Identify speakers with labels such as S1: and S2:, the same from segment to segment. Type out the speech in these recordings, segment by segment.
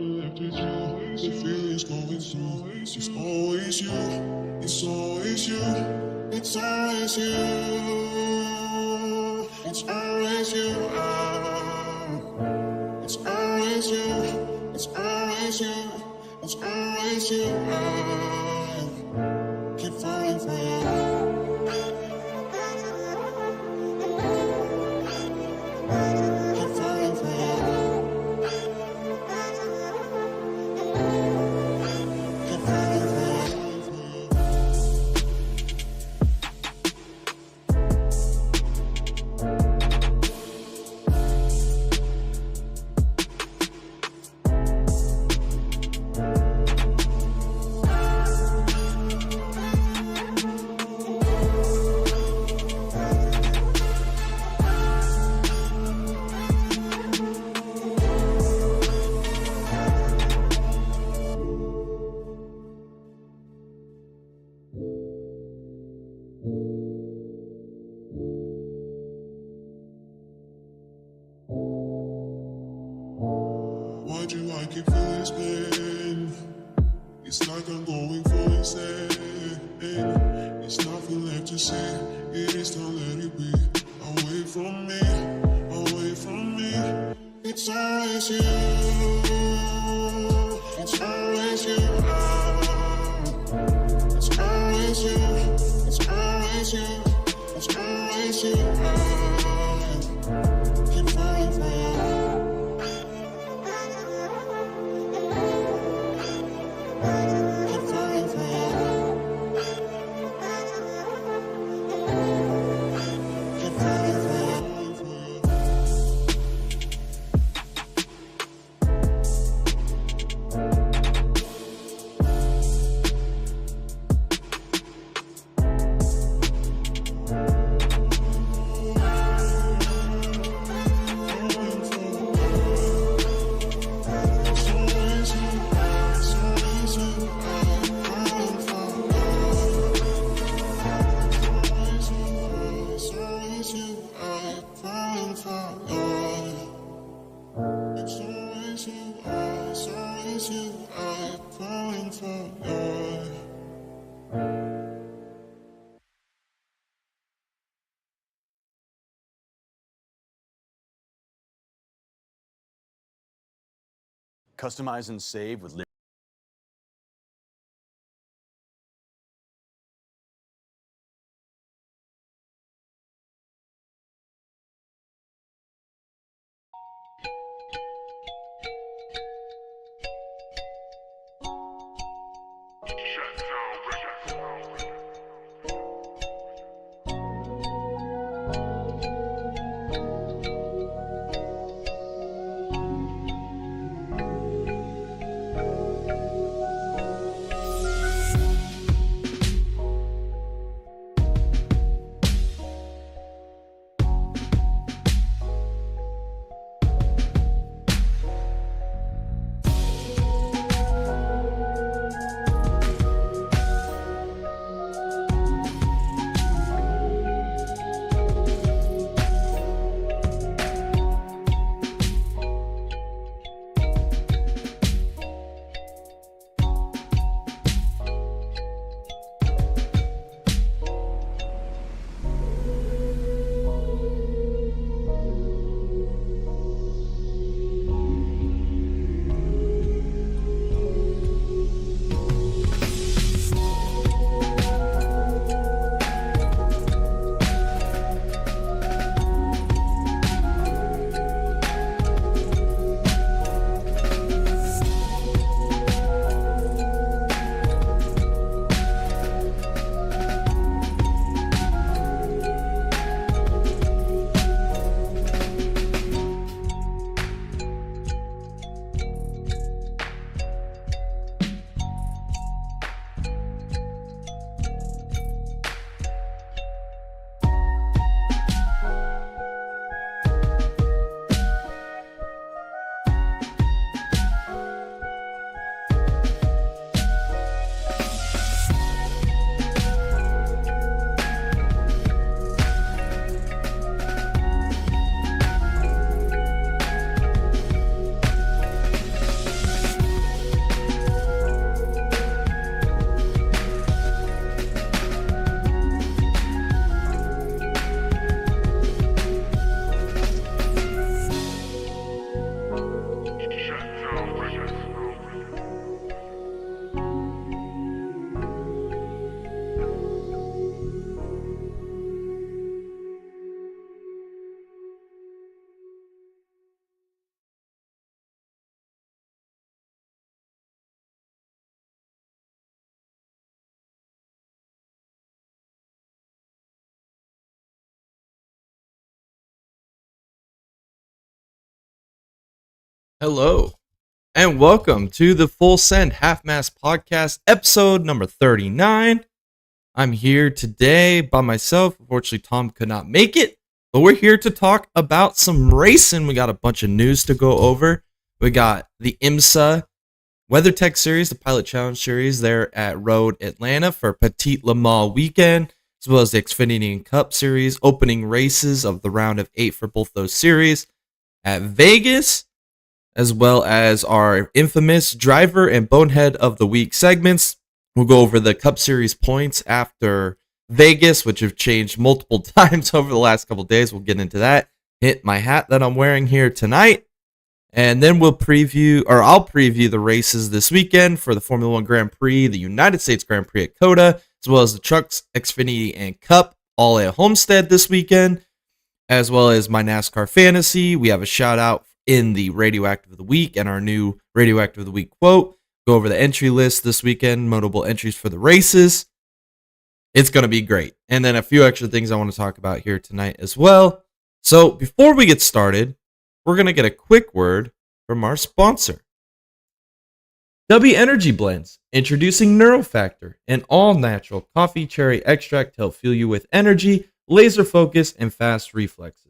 S1: left with you, the feelings going through. It's always you, it's always you, it's always you, it's always you, it's always you, it's always you, it's always you. Keep falling for you. Why do I keep feeling this pain? It's like I'm going for insane. It's nothing left to say. It is time, let it be. Away from me, away from me. It's always you. It's always you. It's always you. It's always you. It's always you. Keep falling for you.
S2: Customize and save with
S3: Hello, and welcome to the Full Send Half Mast Podcast, episode number 39. I'm here today by myself. Unfortunately, Tom could not make it, but we're here to talk about some racing. We got a bunch of news to go over. We got the IMSA WeatherTech Series, the Pilot Challenge Series there at Road Atlanta for Petit Le Mans weekend, as well as the Xfinity and Cup Series, opening races of the round of 8 for both those series at Vegas, as well as our infamous driver and bonehead of the week segments. We'll go over the Cup Series points after Vegas, which have changed multiple times over the last couple days. We'll get into that. Hit my hat that I'm wearing here tonight. And then I'll preview the races this weekend for the Formula One Grand Prix, the United States Grand Prix at COTA, as well as the Trucks, Xfinity, and Cup, all at Homestead this weekend, as well as my NASCAR fantasy. We have a shout out in the Radioactive of the Week and our new Radioactive of the Week quote. Go over the entry list this weekend, notable entries for the races. It's going to be great. And then a few extra things I want to talk about here tonight as well. So before we get started, we're going to get a quick word from our sponsor. W Energy Blends, introducing Neurofactor, an all-natural coffee cherry extract to help fuel you with energy, laser focus, and fast reflexes.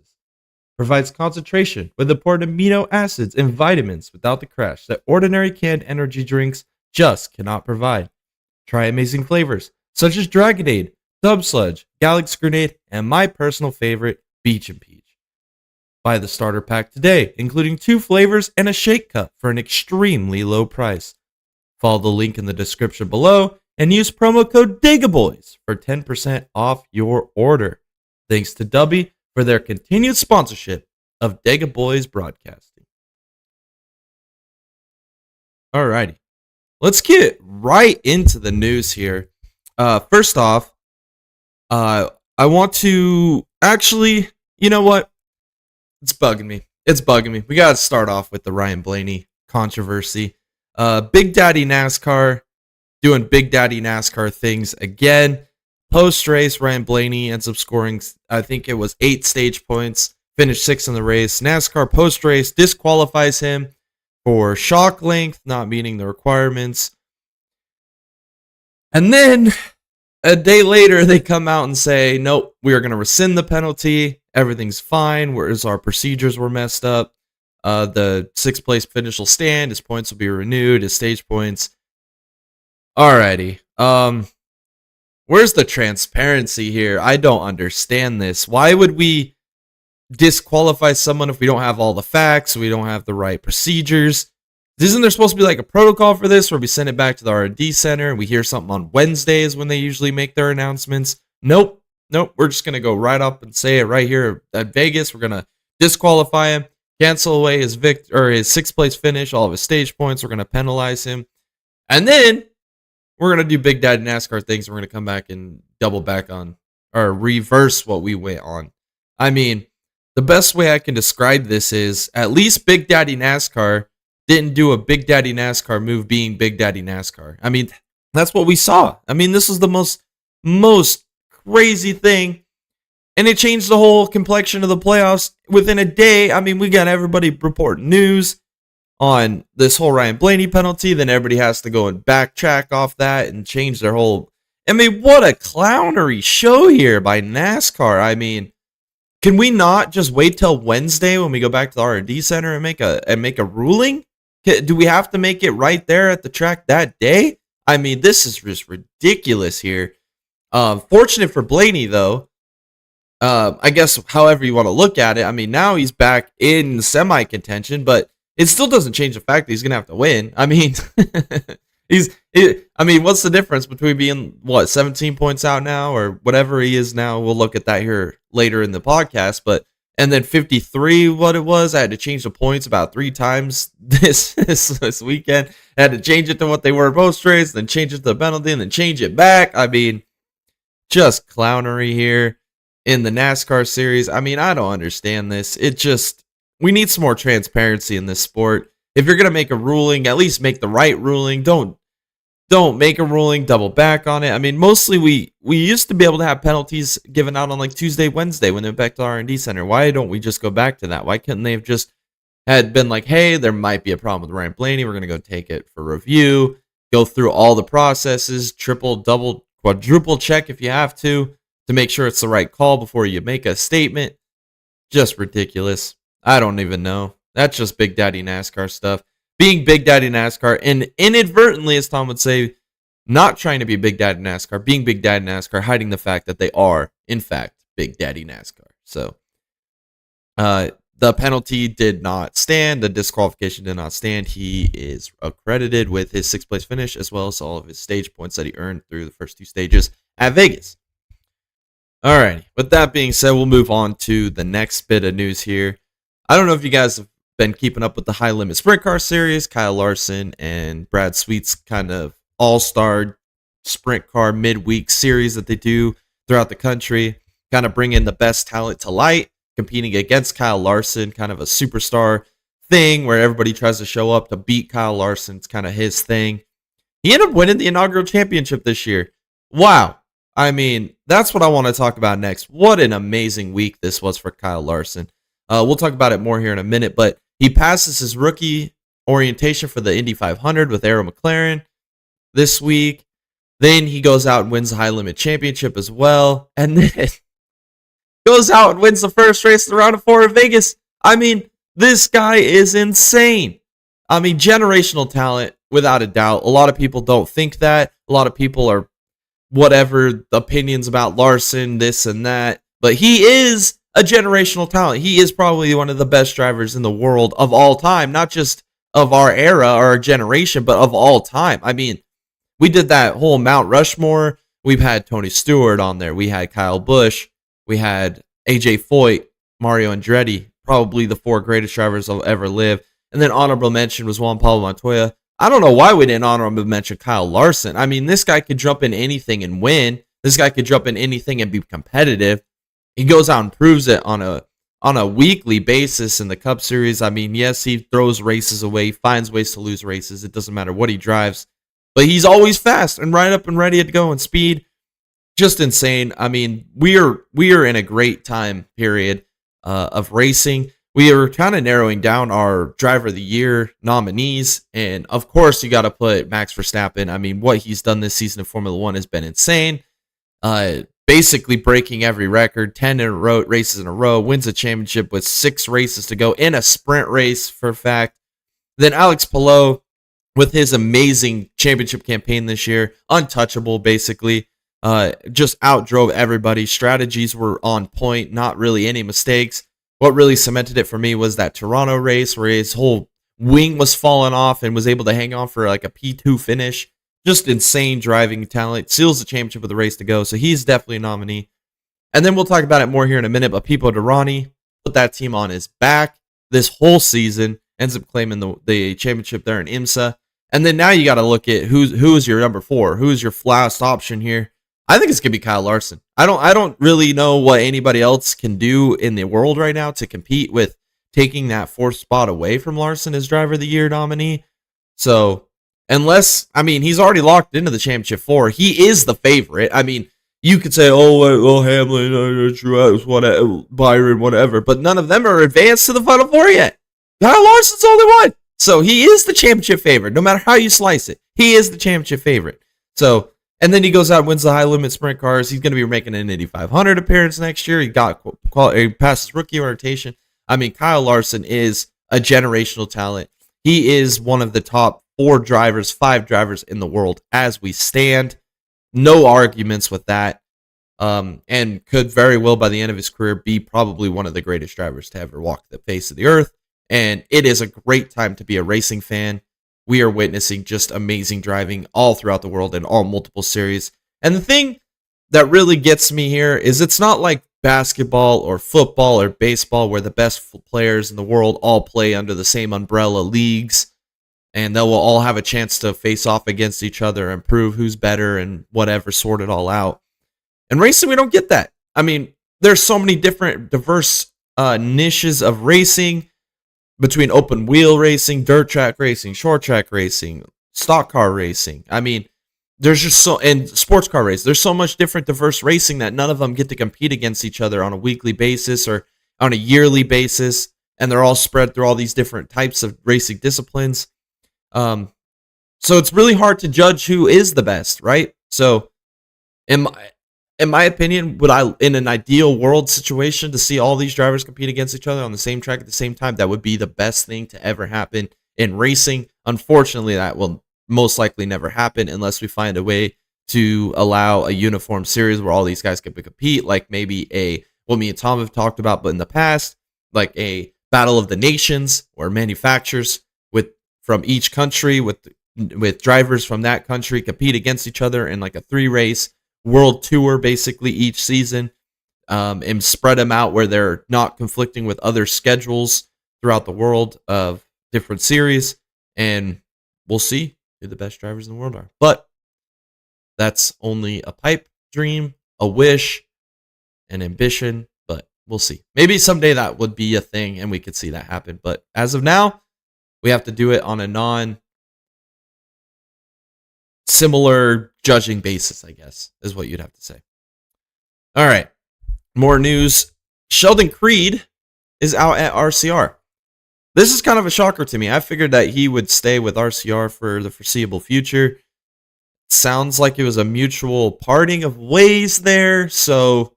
S3: Provides concentration with important amino acids and vitamins without the crash that ordinary canned energy drinks just cannot provide. Try amazing flavors such as Dragonade, Dub Sludge, Galaxy Grenade, and my personal favorite, Beach and Peach. Buy the starter pack today, including 2 flavors and a shake cup for an extremely low price. Follow the link in the description below and use promo code DIGABOYS for 10% off your order. Thanks to Dubby for their continued sponsorship of Dega Boys Broadcasting. Alrighty, let's get right into the news here. First off, I want to actually, you know what? It's bugging me. We gotta start off with the Ryan Blaney controversy. Big Daddy NASCAR doing Big Daddy NASCAR things again. Post-race, Ryan Blaney ends up scoring, I think it was 8 stage points, finished 6th in the race. NASCAR post-race disqualifies him for shock length, not meeting the requirements. And then, a day later, they come out and say, nope, we are going to rescind the penalty. Everything's fine, whereas our procedures were messed up. The 6th place finish will stand. His points will be renewed, his stage points. Alrighty. Where's the transparency here? I don't understand this. Why would we disqualify someone if we don't have all the facts, we don't have the right procedures? Isn't there supposed to be like a protocol for this where we send it back to the R&D center and we hear something on Wednesdays when they usually make their announcements? Nope. We're just going to go right up and say it right here at Vegas. We're going to disqualify him, cancel away his 6th place finish, all of his stage points. We're going to penalize him. And then we're going to do Big Daddy NASCAR things. We're going to come back and double back on or reverse what we went on. I mean, the best way I can describe this is at least Big Daddy NASCAR didn't do a Big Daddy NASCAR move being Big Daddy NASCAR. I mean, that's what we saw. I mean, this was the most crazy thing. And it changed the whole complexion of the playoffs within a day. I mean, we got everybody reporting news on this whole Ryan Blaney penalty, then everybody has to go and backtrack off that and change their whole... I mean, what a clownery show here by NASCAR. I mean, can we not just wait till Wednesday when we go back to the R&D center and make a ruling? Do we have to make it right there at the track that day? I mean, this is just ridiculous here. Fortunate for Blaney, though. I guess however you want to look at it. I mean, now he's back in semi-contention, but it still doesn't change the fact that he's going to have to win. I mean, what's the difference between being, 17 points out now or whatever he is now? We'll look at that here later in the podcast. And then 53, what it was, I had to change the points about 3 times this weekend. I had to change it to what they were post-race, then change it to the penalty, and then change it back. I mean, just clownery here in the NASCAR series. I mean, I don't understand this. We need some more transparency in this sport. If you're going to make a ruling, at least make the right ruling. Don't make a ruling, double back on it. I mean, mostly we used to be able to have penalties given out on like Tuesday, Wednesday when they went back to the R&D center. Why don't we just go back to that? Why couldn't they have just had been like, hey, there might be a problem with Ryan Blaney. We're going to go take it for review, go through all the processes, triple, double, quadruple check if you have to make sure it's the right call before you make a statement. Just ridiculous. I don't even know. That's just Big Daddy NASCAR stuff. Being Big Daddy NASCAR and inadvertently, as Tom would say, not trying to be Big Daddy NASCAR, being Big Daddy NASCAR, hiding the fact that they are, in fact, Big Daddy NASCAR. So, the penalty did not stand. The disqualification did not stand. He is accredited with his 6th place finish as well as all of his stage points that he earned through the first 2 stages at Vegas. Alrighty, with that being said, we'll move on to the next bit of news here. I don't know if you guys have been keeping up with the High Limit Sprint Car Series. Kyle Larson and Brad Sweet's kind of all-star sprint car midweek series that they do throughout the country, kind of bringing the best talent to light, competing against Kyle Larson, kind of a superstar thing where everybody tries to show up to beat Kyle Larson. It's kind of his thing. He ended up winning the inaugural championship this year. Wow. I mean, that's what I want to talk about next. What an amazing week this was for Kyle Larson. We'll talk about it more here in a minute, but he passes his rookie orientation for the Indy 500 with Arrow McLaren this week. Then he goes out and wins the High Limit Championship as well. And then goes out and wins the first race of the round of 4 in Vegas. I mean, this guy is insane. I mean, generational talent, without a doubt. A lot of people don't think that. A lot of people are whatever opinions about Larson, this and that. But he is a generational talent. He is probably one of the best drivers in the world of all time. Not just of our era or our generation, but of all time. I mean, we did that whole Mount Rushmore. We've had Tony Stewart on there. We had Kyle Busch. We had AJ Foyt, Mario Andretti, probably the 4 greatest drivers I'll ever live. And then honorable mention was Juan Pablo Montoya. I don't know why we didn't honorable mention Kyle Larson. I mean, this guy could jump in anything and win. This guy could jump in anything and be competitive. He goes out and proves it on a weekly basis in the Cup Series. I mean, yes, he throws races away, finds ways to lose races. It doesn't matter what he drives. But he's always fast and right up and ready to go in speed. Just insane. I mean, we are in a great time period of racing. We are kind of narrowing down our Driver of the Year nominees. And, of course, you got to put Max Verstappen. I mean, what he's done this season in Formula 1 has been insane. Basically breaking every record, 10 races in a row, wins a championship with 6 races to go in a sprint race, for a fact. Then Alex Palou, with his amazing championship campaign this year, untouchable, basically. Just outdrove everybody. Strategies were on point, not really any mistakes. What really cemented it for me was that Toronto race where his whole wing was falling off and was able to hang on for like a P2 finish. Just insane driving talent. Seals the championship with a race to go. So he's definitely a nominee. And then we'll talk about it more here in a minute. But Pipo Derani put that team on his back this whole season. Ends up claiming the championship there in IMSA. And then now you got to look at who is your number 4. Who is your last option here? I think it's gonna be Kyle Larson. I don't really know what anybody else can do in the world right now to compete with taking that 4th spot away from Larson as Driver of the Year nominee. So unless, I mean, he's already locked into the championship 4. He is the favorite. I mean, you could say, oh, Hamlin, Truex, whatever, Byron, whatever, but none of them are advanced to the Final 4 yet. Kyle Larson's the only one. So he is the championship favorite, no matter how you slice it. He is the championship favorite. So. And then he goes out and wins the High Limit Sprint Cars. He's going to be making an Indy 500 appearance next year. He passed his rookie orientation. I mean, Kyle Larson is a generational talent. He is one of the top 5 drivers in the world as we stand. No arguments with that. And could very well, by the end of his career, be probably one of the greatest drivers to ever walk the face of the earth. And it is a great time to be a racing fan. We are witnessing just amazing driving all throughout the world in all multiple series. And the thing that really gets me here is it's not like basketball or football or baseball where the best players in the world all play under the same umbrella leagues and they will all have a chance to face off against each other and prove who's better and whatever, sort it all out. In racing, we don't get that. I mean, there's so many different diverse niches of racing. Between open wheel racing, dirt track racing, short track racing, stock car racing. I mean, there's just and sports car race. There's so much different diverse racing that none of them get to compete against each other on a weekly basis or on a yearly basis. and they're all spread through all these different types of racing disciplines. So it's really hard to judge who is the best, right? So in my opinion, would I, in an ideal world situation, to see all these drivers compete against each other on the same track at the same time, that would be the best thing to ever happen in racing. Unfortunately, that will most likely never happen unless we find a way to allow a uniform series where all these guys can compete, like maybe what me and Tom have talked about, but in the past, like a battle of the nations or manufacturers from each country with drivers from that country compete against each other in like a 3-race world tour basically each season, and spread them out where they're not conflicting with other schedules throughout the world of different series, and we'll see who the best drivers in the world are. But that's only a pipe dream, a wish, an ambition, but we'll see. Maybe someday that would be a thing and we could see that happen, but as of now, we have to do it on a non-similar judging basis, I guess, is what you'd have to say. All right, more news. Sheldon Creed is out at RCR. This is kind of a shocker to me. I figured that he would stay with RCR for the foreseeable future. Sounds like it was a mutual parting of ways there. So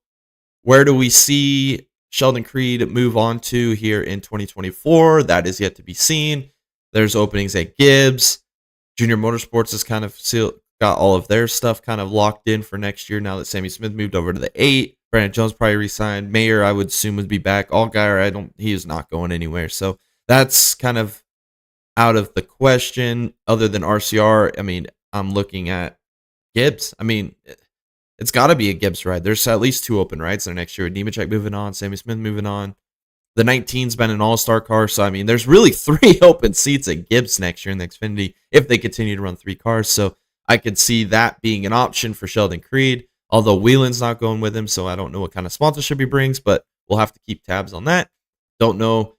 S3: where do we see Sheldon Creed move on to here in 2024? That is yet to be seen. There's openings at Gibbs. Junior Motorsports has kind of got all of their stuff kind of locked in for next year now that Sammy Smith moved over to the 8. Brandon Jones probably re-signed. Mayer, I would assume, would be back. Allgaier, he is not going anywhere. So that's kind of out of the question. Other than RCR, I mean, I'm looking at Gibbs. I mean, it's got to be a Gibbs ride. There's at least 2 open rides there next year. Nemechek moving on, Sammy Smith moving on. The 19's been an all-star car, so I mean, there's really 3 open seats at Gibbs next year in the Xfinity if they continue to run 3 cars. So I could see that being an option for Sheldon Creed, although Whelan's not going with him, so I don't know what kind of sponsorship he brings, but we'll have to keep tabs on that. Don't know.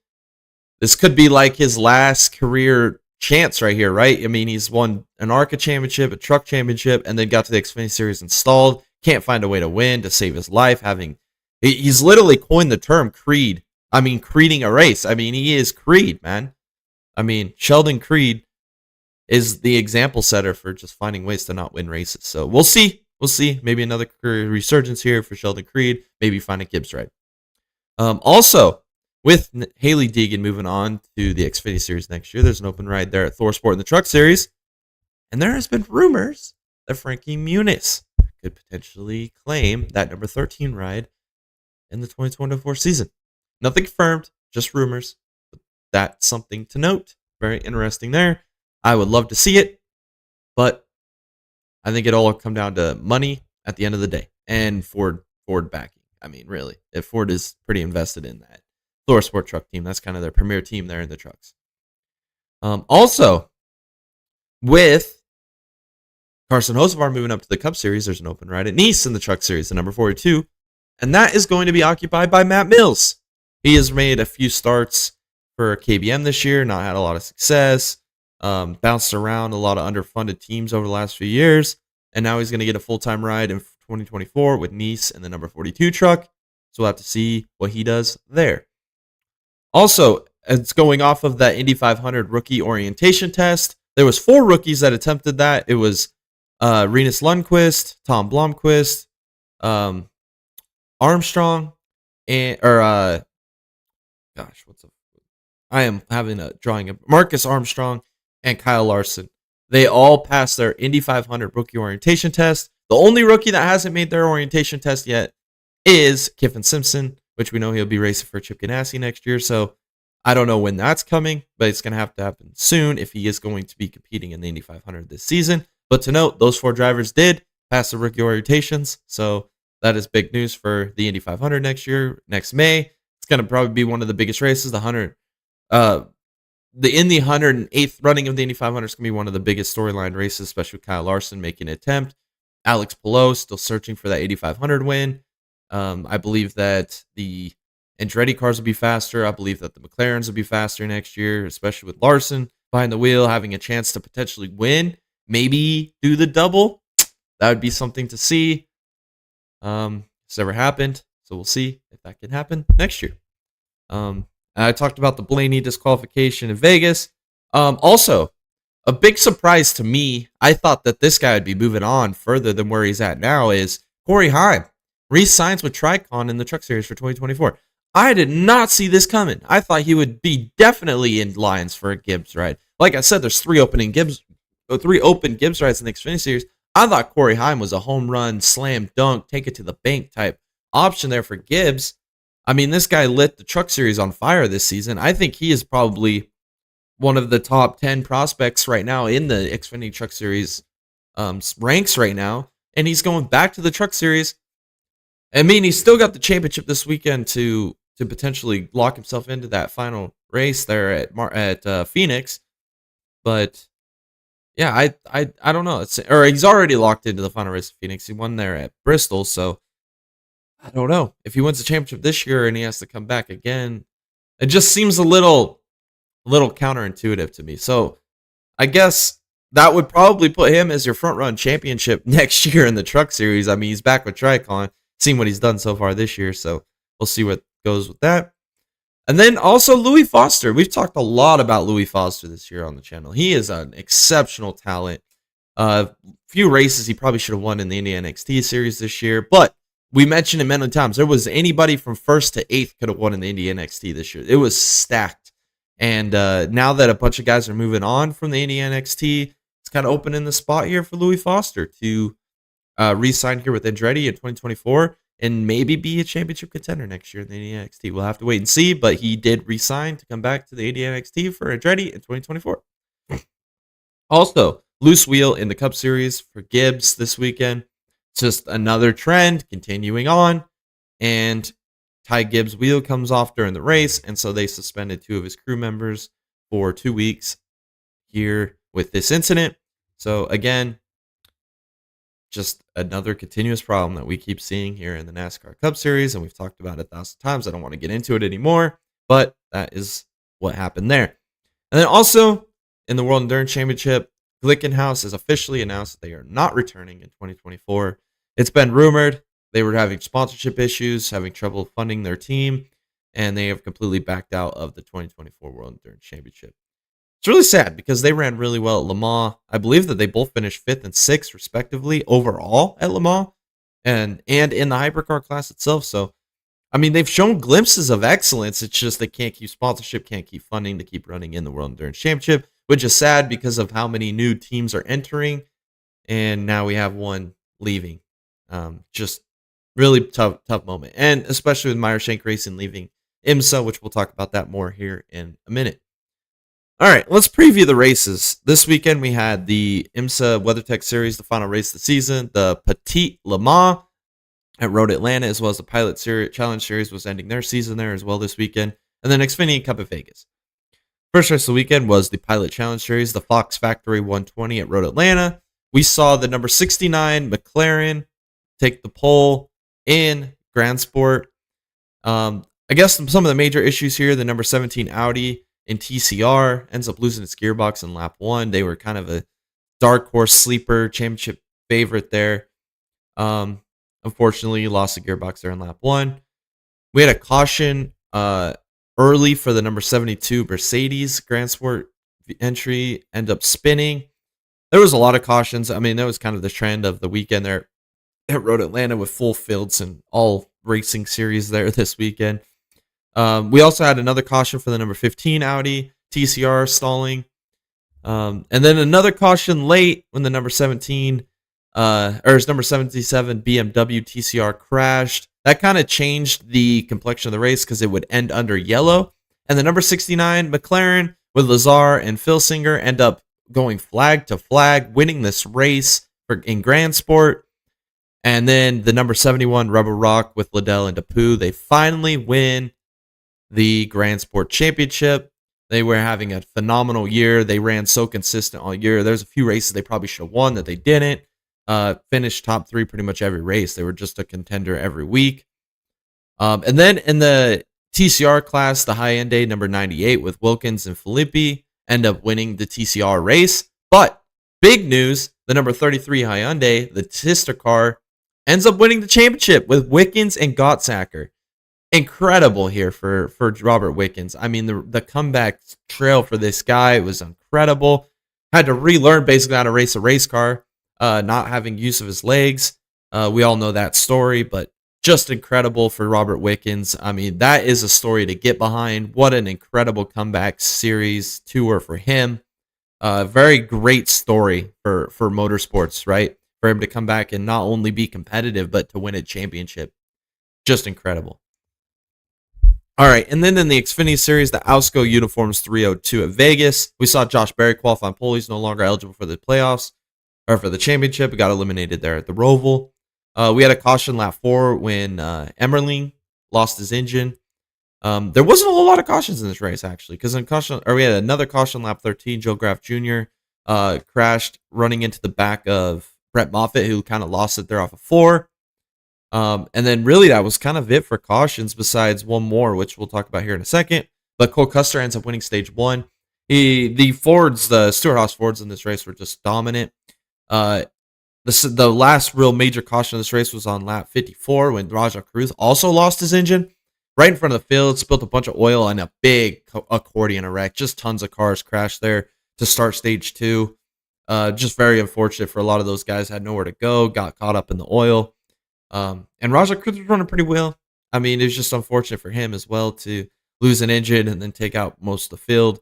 S3: This could be like his last career chance right here, right? I mean, he's won an ARCA championship, a truck championship, and then got to the Xfinity Series installed. Can't find a way to win to save his life. He's literally coined the term Creed. I mean, creeding a race. I mean, he is Creed, man. I mean, Sheldon Creed is the example setter for just finding ways to not win races. So we'll see. We'll see. Maybe another career resurgence here for Sheldon Creed. Maybe find a Gibbs ride. Also, with Haley Deegan moving on to the Xfinity Series next year, there's an open ride there at ThorSport in the Truck Series. And there has been rumors that Frankie Muniz could potentially claim that number 13 ride in the 2024 season. Nothing confirmed, just rumors. But that's something to note. Very interesting there. I would love to see it, but I think it all come down to money at the end of the day and Ford backing. I mean, really, if Ford is pretty invested in that ThorSport truck team, that's kind of their premier team there in the trucks. Also, with Carson Hocevar moving up to the Cup Series, there's an open ride at Nice in the Truck Series, the number 42, and that is going to be occupied by Matt Mills. He has made a few starts for KBM this year, not had a lot of success, bounced around a lot of underfunded teams over the last few years, and now he's going to get a full-time ride in 2024 with Nice and the number 42 truck, so we'll have to see what he does there. Also, it's going off of that Indy 500 rookie orientation test. There was 4 rookies that attempted that. It was Renus Lundqvist, Tom Blomqvist, Armstrong, I am having a drawing of Marcus Armstrong and Kyle Larson. They all passed their Indy 500 rookie orientation test. The only rookie that hasn't made their orientation test yet is Kiffin Simpson, which we know he'll be racing for Chip Ganassi next year. So I don't know when that's coming, but it's going to have to happen soon if he is going to be competing in the Indy 500 this season. But to note, those 4 drivers did pass the rookie orientations. So that is big news for the Indy 500 next year, next May. It's going to probably be one of the biggest races. The 108th running of the Indy 500 is going to be one of the biggest storyline races, especially with Kyle Larson making an attempt. Alex Palou still searching for that 8,500 win. I believe that the Andretti cars will be faster. I believe that the McLarens will be faster next year, especially with Larson behind the wheel, having a chance to potentially win, maybe do the double. That would be something to see. It's never happened, so we'll see if that can happen next year. I talked about the Blaney disqualification in Vegas. Also, a big surprise to me, I thought that this guy would be moving on further than where he's at now, is Corey Heim re-signs with Tricon in the Truck Series for 2024. I did not see this coming. I thought he would be definitely in lines for a Gibbs ride. Like I said, there's three open Gibbs rides in the Xfinity Series. I thought Corey Heim was a home run, slam dunk, take it to the bank type option there for Gibbs. I mean, this guy lit the Truck Series on fire this season. I think he is probably one of the top 10 prospects right now in the Xfinity Truck Series ranks right now. And he's going back to the Truck Series. I mean, he's still got the championship this weekend to potentially lock himself into that final race there at Phoenix. But yeah, I don't know. He's already locked into the final race of Phoenix. He won there at Bristol, so I don't know. If he wins the championship this year and he has to come back again, it just seems a little counterintuitive to me. So I guess that would probably put him as your front run championship next year in the Truck Series. I mean, he's back with Tricon, seeing what he's done so far this year, so we'll see what goes with that. And then also Louis Foster. We've talked a lot about Louis Foster this year on the channel. He is an exceptional talent. Few races he probably should have won in the Indy NXT series this year, but we mentioned it many times. There was anybody from 1st to 8th could have won in the Indy NXT this year. It was stacked. And now that a bunch of guys are moving on from the Indy NXT, it's kind of opening the spot here for Louis Foster to re-sign here with Andretti in 2024 and maybe be a championship contender next year in the Indy NXT. We'll have to wait and see, but he did re-sign to come back to the Indy NXT for Andretti in 2024. Also, loose wheel in the Cup Series for Gibbs this weekend. Just another trend continuing on, and Ty Gibbs' wheel comes off during the race, and so they suspended 2 of his crew members for 2 weeks here with this incident. So again, just another continuous problem that we keep seeing here in the NASCAR Cup Series, and we've talked about it 1,000 times. I don't want to get into it anymore, but that is what happened there. And then also in the World Endurance Championship, Glickenhaus has officially announced that they are not returning in 2024. It's been rumored they were having sponsorship issues, having trouble funding their team, and they have completely backed out of the 2024 World Endurance Championship. It's really sad because they ran really well at Le Mans. I believe that they both finished 5th and 6th, respectively, overall at Le Mans and in the hypercar class itself. So, I mean, they've shown glimpses of excellence. It's just they can't keep sponsorship, can't keep funding to keep running in the World Endurance Championship, which is sad because of how many new teams are entering, and now we have one leaving. Just really tough moment, and especially with Meyer Shank Racing leaving IMSA, which we'll talk about that more here in a minute. All right, let's preview the races. This weekend we had the IMSA WeatherTech Series, the final race of the season. The Petit Le Mans at Road Atlanta, as well as the Pilot Challenge Series, was ending their season there as well this weekend. And then Xfinity Cup at Vegas. First race of the weekend was the Pilot Challenge Series, the Fox Factory 120 at Road Atlanta. We saw the number 69 McLaren take the pole in Grand Sport. I guess some of the major issues here, the number 17 Audi in TCR ends up losing its gearbox in lap 1. They were kind of a dark horse sleeper championship favorite there. Unfortunately, lost the gearbox there in lap 1. We had a caution early for the number 72 Mercedes Grand Sport entry, end up spinning. There was a lot of cautions. I mean, that was kind of the trend of the weekend there at Road Atlanta with full fields and all racing series there this weekend. We also had another caution for the number 15 Audi TCR stalling. And then another caution late when the number 17 number 77 BMW TCR crashed. That kind of changed the complexion of the race because it would end under yellow. And the number 69 McLaren with Lazar and Filsinger end up going flag to flag, winning this race in Grand Sport. And then the number 71 Rubber Rock with Liddell and Depew, they finally win the Grand Sport Championship. They were having a phenomenal year. They ran so consistent all year. There's a few races they probably should have won that they didn't. Finished top 3 pretty much every race. They were just a contender every week. And then in the TCR class, the high-end day, number 98 with Wilkins and Filippi end up winning the TCR race. But big news, the number 33 Hyundai, the sister car, ends up winning the championship with Wickens and Gottsacker. incredible here for Robert Wickens. I mean, the comeback trail for this guy was incredible. Had to relearn basically how to race a race car, not having use of his legs. We all know that story, but just incredible for Robert Wickens. I mean, that is a story to get behind. What an incredible comeback series tour for him. Very great story for motorsports, right? For him to come back and not only be competitive, but to win a championship. Just incredible. All right, and then in the Xfinity Series, the Ausco Uniforms 302 at Vegas, we saw Josh Berry qualify on pole. He's no longer eligible for the playoffs or for the championship. He got eliminated there at the Roval. We had a caution lap 4 when Emmerling lost his engine. There wasn't a whole lot of cautions in this race, actually, because we had another caution lap 13. Joe Graf Jr. Crashed running into the back of Brett Moffitt, who kind of lost it there off of 4. And then really that was kind of it for cautions, besides one more, which we'll talk about here in a second. But Cole Custer ends up winning stage 1. The Stewart-Haas Fords in this race were just dominant. The last real major caution of this race was on lap 54 when Rajah Caruth also lost his engine right in front of the field, spilled a bunch of oil and a big accordion wreck. Just tons of cars crashed there to start stage 2. Just very unfortunate for a lot of those guys. Had nowhere to go, got caught up in the oil. And Rajah Caruth was running pretty well. I mean, it was just unfortunate for him as well to lose an engine and then take out most of the field.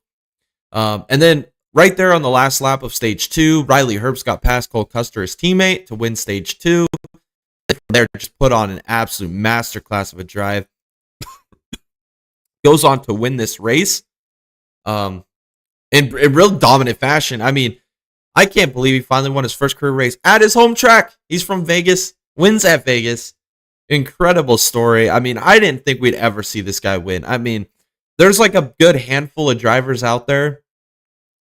S3: And then right there on the last lap of stage 2, Riley Herbst got past Cole Custer, his teammate, to win stage 2. There, just put on an absolute masterclass of a drive. Goes on to win this race in real dominant fashion. I mean, I can't believe he finally won his first career race at his home track. He's from Vegas, wins at Vegas. Incredible story. I mean, I didn't think we'd ever see this guy win. I mean, there's like a good handful of drivers out there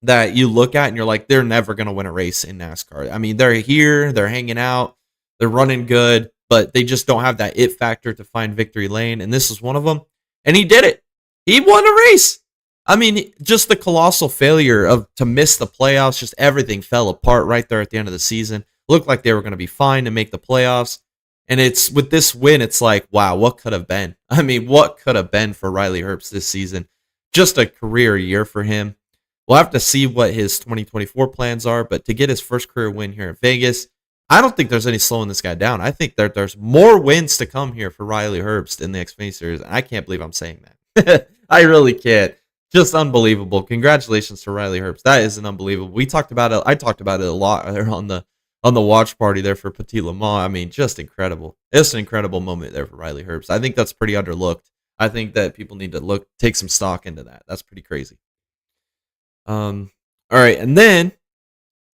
S3: that you look at and you're like, they're never going to win a race in NASCAR. I mean, they're here, they're hanging out, they're running good, but they just don't have that it factor to find victory lane. And this is one of them. And he did it. He won a race. I mean, just the colossal failure to miss the playoffs, just everything fell apart right there at the end of the season. Looked like they were going to be fine to make the playoffs. And it's with this win, it's like, wow, what could have been? I mean, what could have been for Riley Herbst this season? Just a career year for him. We'll have to see what his 2024 plans are, but to get his first career win here in Vegas, I don't think there's any slowing this guy down. I think that there's more wins to come here for Riley Herbst in the Xfinity Series. I can't believe I'm saying that. I really can't. Just unbelievable. Congratulations to Riley Herbst. That is an unbelievable. We talked about it. I talked about it a lot on the watch party there for Petit Le Mans. I mean, just incredible. It's an incredible moment there for Riley Herbst. I think that's pretty underlooked. I think that people need to take some stock into that. That's pretty crazy. All right, and then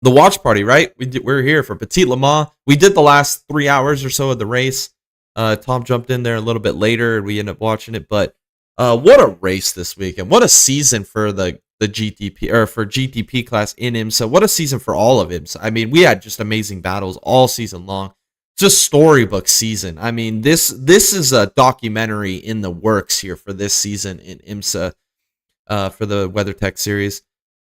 S3: the watch party, right? We're here for Petit Le Mans. We did the last 3 hours or so of the race. Tom jumped in there a little bit later, and we ended up watching it. But what a race this weekend! What a season for the GTP or for GTP class in IMSA. What a season for all of IMSA. I mean, we had just amazing battles all season long. Just storybook season. I mean, this is a documentary in the works here for this season in IMSA for the WeatherTech series.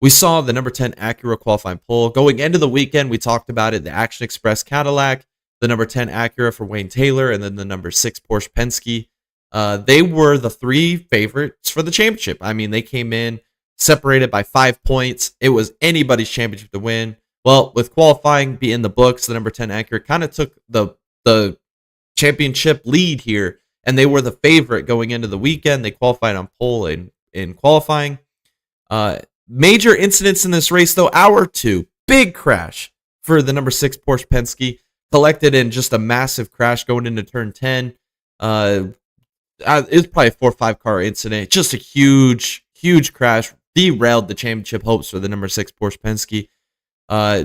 S3: We saw the number 10 Acura qualifying pole. Going into the weekend, we talked about it, the Action Express Cadillac, the number 10 Acura for Wayne Taylor, and then the number 6 Porsche Penske. They were the 3 favorites for the championship. I mean, they came in separated by 5 points. It was anybody's championship to win. Well, with qualifying being in the books, the number 10 Acura kind of took the championship lead here, and they were the favorite going into the weekend. They qualified on pole in qualifying. Major incidents in this race, though. Hour 2, big crash for the number 6 Porsche Penske, collected in just a massive crash going into turn 10. It was probably a 4 or 5 car incident. Just a huge crash. Derailed the championship hopes for the number 6 Porsche Penske.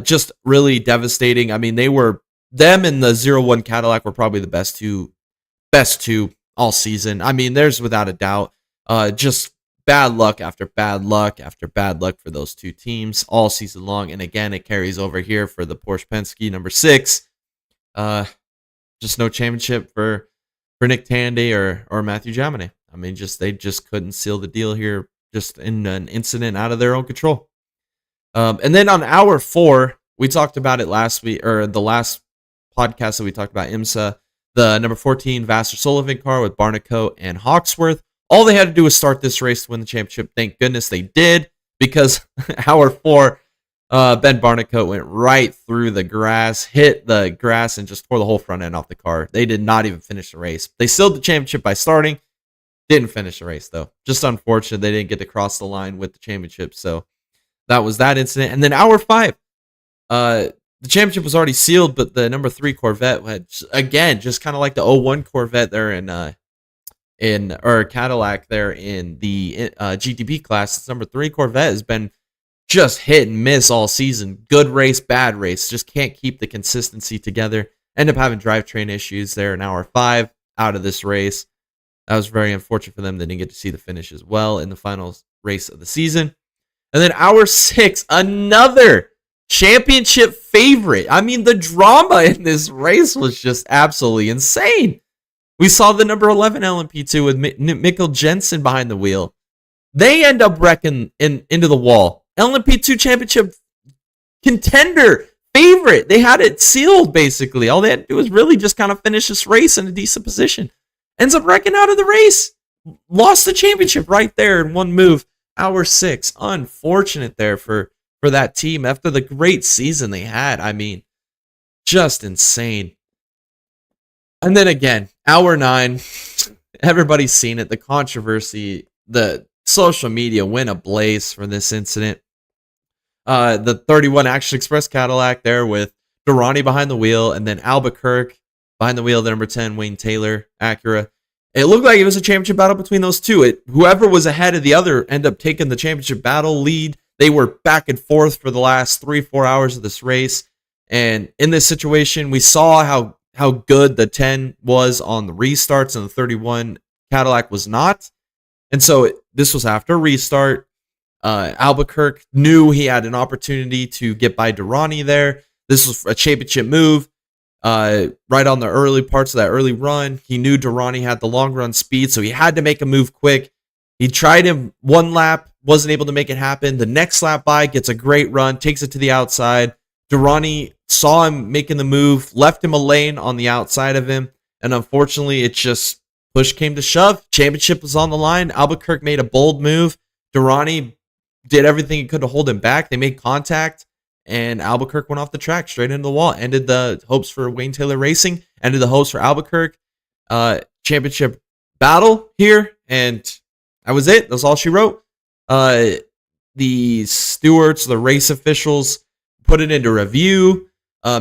S3: Just really devastating. I mean, them and the 01 Cadillac were probably the best two all season. I mean, there's without a doubt. Just bad luck after bad luck after bad luck for those two teams all season long. And again, it carries over here for the Porsche Penske number 6. Just no championship for Nick Tandy or Matthew Jaminet. I mean, they just couldn't seal the deal here, just in an incident out of their own control. And then on hour 4, we talked about it last week, or the last podcast that we talked about IMSA. the number 14 Vassar Sullivan car with Barnicoat and Hawksworth. All they had to do was start this race to win the championship. Thank goodness they did, because hour 4, Ben Barnicoat went right through the grass, hit the grass, and just tore the whole front end off the car. They did not even finish the race. They sealed the championship by starting. Didn't finish the race, though. Just unfortunate they didn't get to cross the line with the championship. So that was that incident. And then hour 5, the championship was already sealed, but the number 3 Corvette had, again, just kind of like the 01 Corvette there or Cadillac there in the GTP class. This number 3 Corvette has been just hit and miss all season. Good race, bad race. Just can't keep the consistency together. End up having drivetrain issues there in hour 5 out of this race. That was very unfortunate for them. They didn't get to see the finish as well in the final race of the season. And then hour 6, another championship favorite. I mean, the drama in this race was just absolutely insane. We saw the number 11 LMP2 with Mikkel Jensen behind the wheel. They end up wrecking into the wall. LMP2 championship contender, favorite. They had it sealed, basically. All they had to do was really just kind of finish this race in a decent position. Ends up wrecking out of the race. Lost the championship right there in one move. Hour 6. Unfortunate there for that team after the great season they had. I mean, just insane. And then again, hour 9. Everybody's seen it. The controversy, the social media went ablaze for this incident. The 31 Action Express Cadillac there with Durrani behind the wheel, and then Albuquerque behind the wheel, the number 10 Wayne Taylor Acura. It looked like it was a championship battle between those two. Whoever was ahead of the other ended up taking the championship battle lead. They were back and forth for the last 3-4 hours of this race. And in this situation, we saw how good the 10 was on the restarts, and the 31 Cadillac was not. And so this was after a restart. Albuquerque knew he had an opportunity to get by Durrani there. This was a championship move. Right on the early parts of that early run, he knew Durrani had the long run speed, so he had to make a move quick. He tried him one lap, wasn't able to make it happen. The next lap by, gets a great run, takes it to the outside. Durrani saw him making the move, left him a lane on the outside of him, and unfortunately, it just push came to shove. Championship was on the line. Albuquerque made a bold move. Durrani did everything he could to hold him back. They made contact, and Albuquerque went off the track straight into the wall. Ended the hopes for Wayne Taylor Racing. Ended the hopes for Albuquerque. Championship battle here, and that was it. That's all she wrote. The stewards, the race officials, put it into review.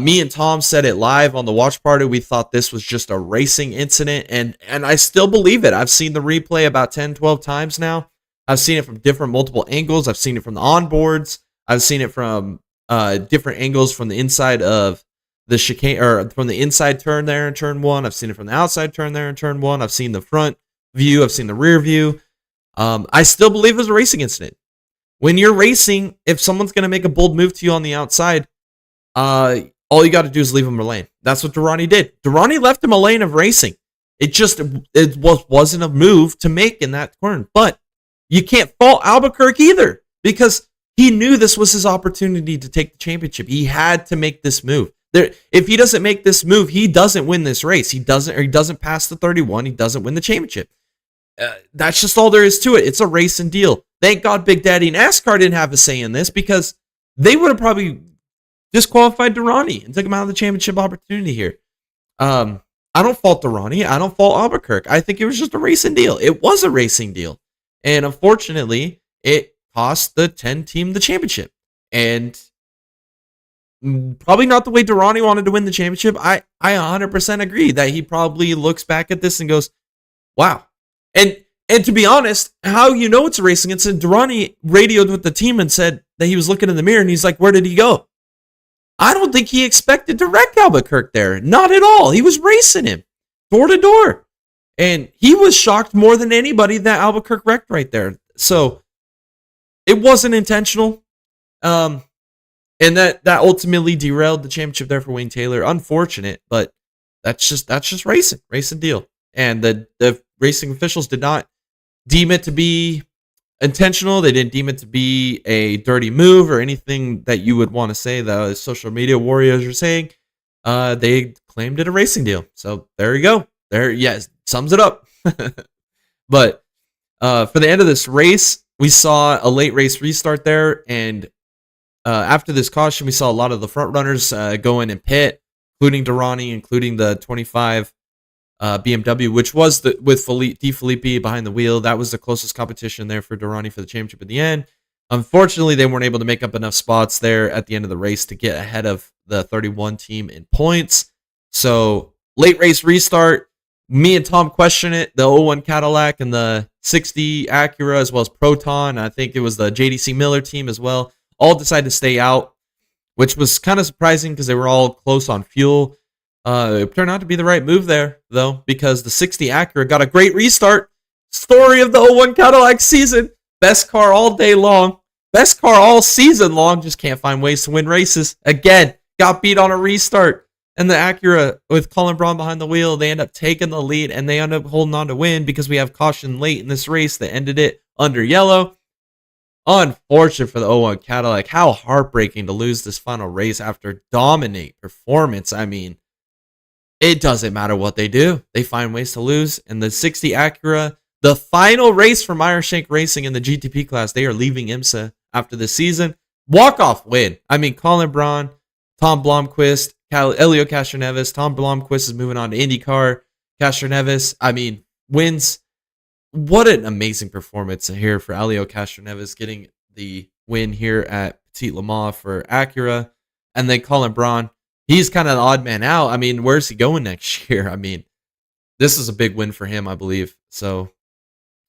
S3: Me and Tom said it live on the watch party. We thought this was just a racing incident, and I still believe it. I've seen the replay about 10, 12 times now. I've seen it from different multiple angles. I've seen it from the onboards. I've seen it from different angles from the inside of the chicane, or from the inside turn there in turn 1. I've seen it from the outside turn there in turn 1. I've seen the front view. I've seen the rear view. I still believe it was a racing incident. When you're racing, if someone's going to make a bold move to you on the outside, all you got to do is leave them a lane. That's what Durrani did. Durrani left him a lane of racing. It wasn't a move to make in that turn. But you can't fault Albuquerque either, because he knew this was his opportunity to take the championship. He had to make this move. If he doesn't make this move, he doesn't win this race. He doesn't pass the 31. He doesn't win the championship. That's just all there is to it. It's a racing deal. Thank God Big Daddy NASCAR didn't have a say in this, because they would have probably disqualified Durrani and took him out of the championship opportunity here. I don't fault Durrani. I don't fault Albuquerque. I think it was just a racing deal. It was a racing deal. And unfortunately, it cost the 10 team the championship. And probably not the way Durrani wanted to win the championship. I 100% agree that he probably looks back at this and goes, wow. And to be honest, how you know it's a racing incident, Durrani radioed with the team and said that he was looking in the mirror, and he's like, where did he go? I don't think he expected to wreck Albuquerque there. Not at all. He was racing him door to door. And he was shocked more than anybody that Albuquerque wrecked right there. So it wasn't intentional. And that ultimately derailed the championship there for Wayne Taylor. Unfortunate, but that's just racing deal. And the racing officials did not deem it to be intentional. They didn't deem it to be a dirty move or anything that you would want to say the social media warriors are saying. they claimed it a racing deal. So there you go. There, yes, sums it up. But for the end of this race, we saw a late race restart there, and after this caution, we saw a lot of the front runners go in and pit, including Durrani, including the 25 BMW, which was with Di Filippi behind the wheel. That was the closest competition there for Durrani for the championship at the end. Unfortunately, they weren't able to make up enough spots there at the end of the race to get ahead of the 31 team in points. So late race restart. Me and Tom question it. The 01 Cadillac and the 60 Acura, as well as Proton. I think it was the JDC Miller team as well, all decided to stay out, which was kind of surprising because they were all close on fuel. It turned out to be the right move there, though, because the 60 Acura got a great restart. Story of the 01 Cadillac season. Best car all day long. Best car all season long. Just can't find ways to win races. Again, got beat on a restart. And the Acura, with Colin Braun behind the wheel, they end up taking the lead, and they end up holding on to win because we have caution late in this race that ended it under yellow. Unfortunate for the 01 Cadillac. How heartbreaking to lose this final race after dominate performance. I mean, it doesn't matter what they do. They find ways to lose. And the 60 Acura, the final race for Meyer-Shank Racing in the GTP class, they are leaving IMSA after this season. Walk-off win. I mean, Colin Braun, Tom Blomqvist, Elio Castroneves. Tom Blomqvist is moving on to IndyCar. Castroneves, I mean, wins. What an amazing performance here for Elio Castroneves, getting the win here at Petit Le Mans for Acura. And then Colin Braun, he's kind of the odd man out. I mean, where's he going next year? I mean, this is a big win for him, I believe. So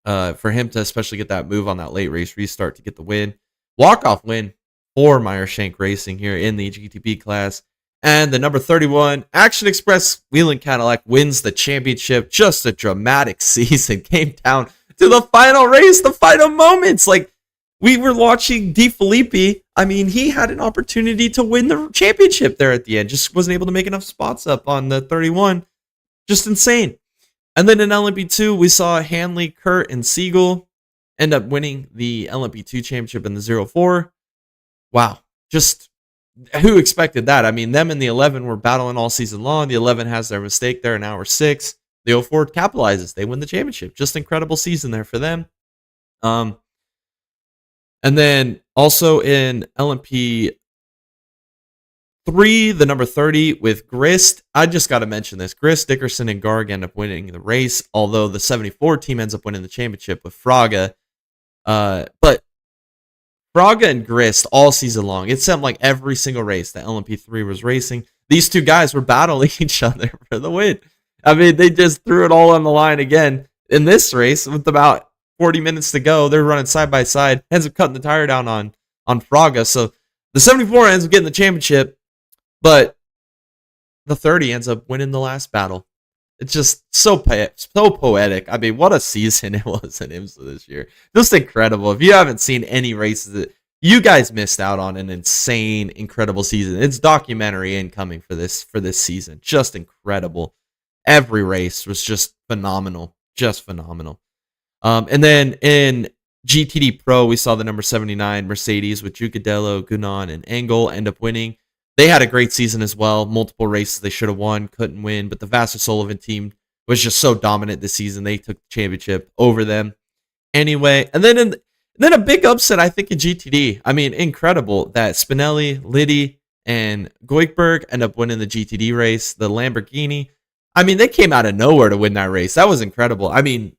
S3: for him to especially get that move on that late race restart to get the win. Walk-off win for Meyer-Shank Racing here in the GTP class. And the number 31 Action Express Whelen Cadillac wins the championship. Just a dramatic season. Came down to the final race, the final moments. Like, we were watching Di Filippi. I mean, he had an opportunity to win the championship there at the end. Just wasn't able to make enough spots up on the 31. Just insane. And then in LMP2, we saw Hanley, Kurt, and Siegel end up winning the LMP2 championship in the 04. Wow. Just who expected that? I mean, them and the 11 were battling all season long. The 11 has their mistake there in hour 6. The 04 capitalizes. They win the championship. Just incredible season there for them. And then also in LMP3, the number 30 with Grist. I just got to mention this. Grist, Dickerson, and Garg end up winning the race, although the 74 team ends up winning the championship with Fraga. But Fraga and Grist all season long, it seemed like every single race that LMP3 was racing, these two guys were battling each other for the win. I mean, they just threw it all on the line again in this race with about 40 minutes to go. They're running side by side, ends up cutting the tire down on Fraga. So the 74 ends up getting the championship, but the 30 ends up winning the last battle. It's just so poetic. I mean, what a season it was in IMSA this year. Just incredible. If you haven't seen any races, you guys missed out on an insane, incredible season. It's documentary incoming for this season. Just incredible. Every race was just phenomenal. Just phenomenal. And then in GTD Pro, we saw the number 79 Mercedes with Jucadillo, Gunan, and Engel end up winning. They had a great season as well. Multiple races they should have won, couldn't win. But the Vassar Sullivan team was just so dominant this season. They took the championship over them. Anyway, and then a big upset, I think, in GTD. I mean, incredible that Spinelli, Liddy, and Goikberg end up winning the GTD race. The Lamborghini. I mean, they came out of nowhere to win that race. That was incredible. I mean,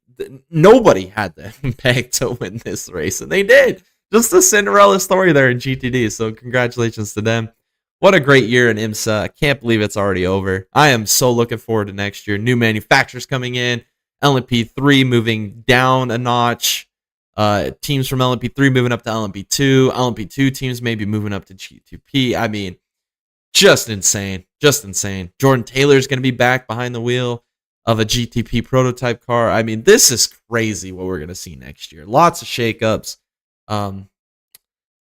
S3: nobody had them pegged to win this race, and they did. Just a Cinderella story there in GTD. So congratulations to them. What a great year in IMSA. I can't believe it's already over. I am so looking forward to next year. New manufacturers coming in. LMP3 moving down a notch. Teams from LMP3 moving up to LMP2. LMP2 teams maybe moving up to G2P. I mean, just insane. Just insane. Jordan Taylor's going to be back behind the wheel of a GTP prototype car. I mean, this is crazy what we're going to see next year. Lots of shakeups.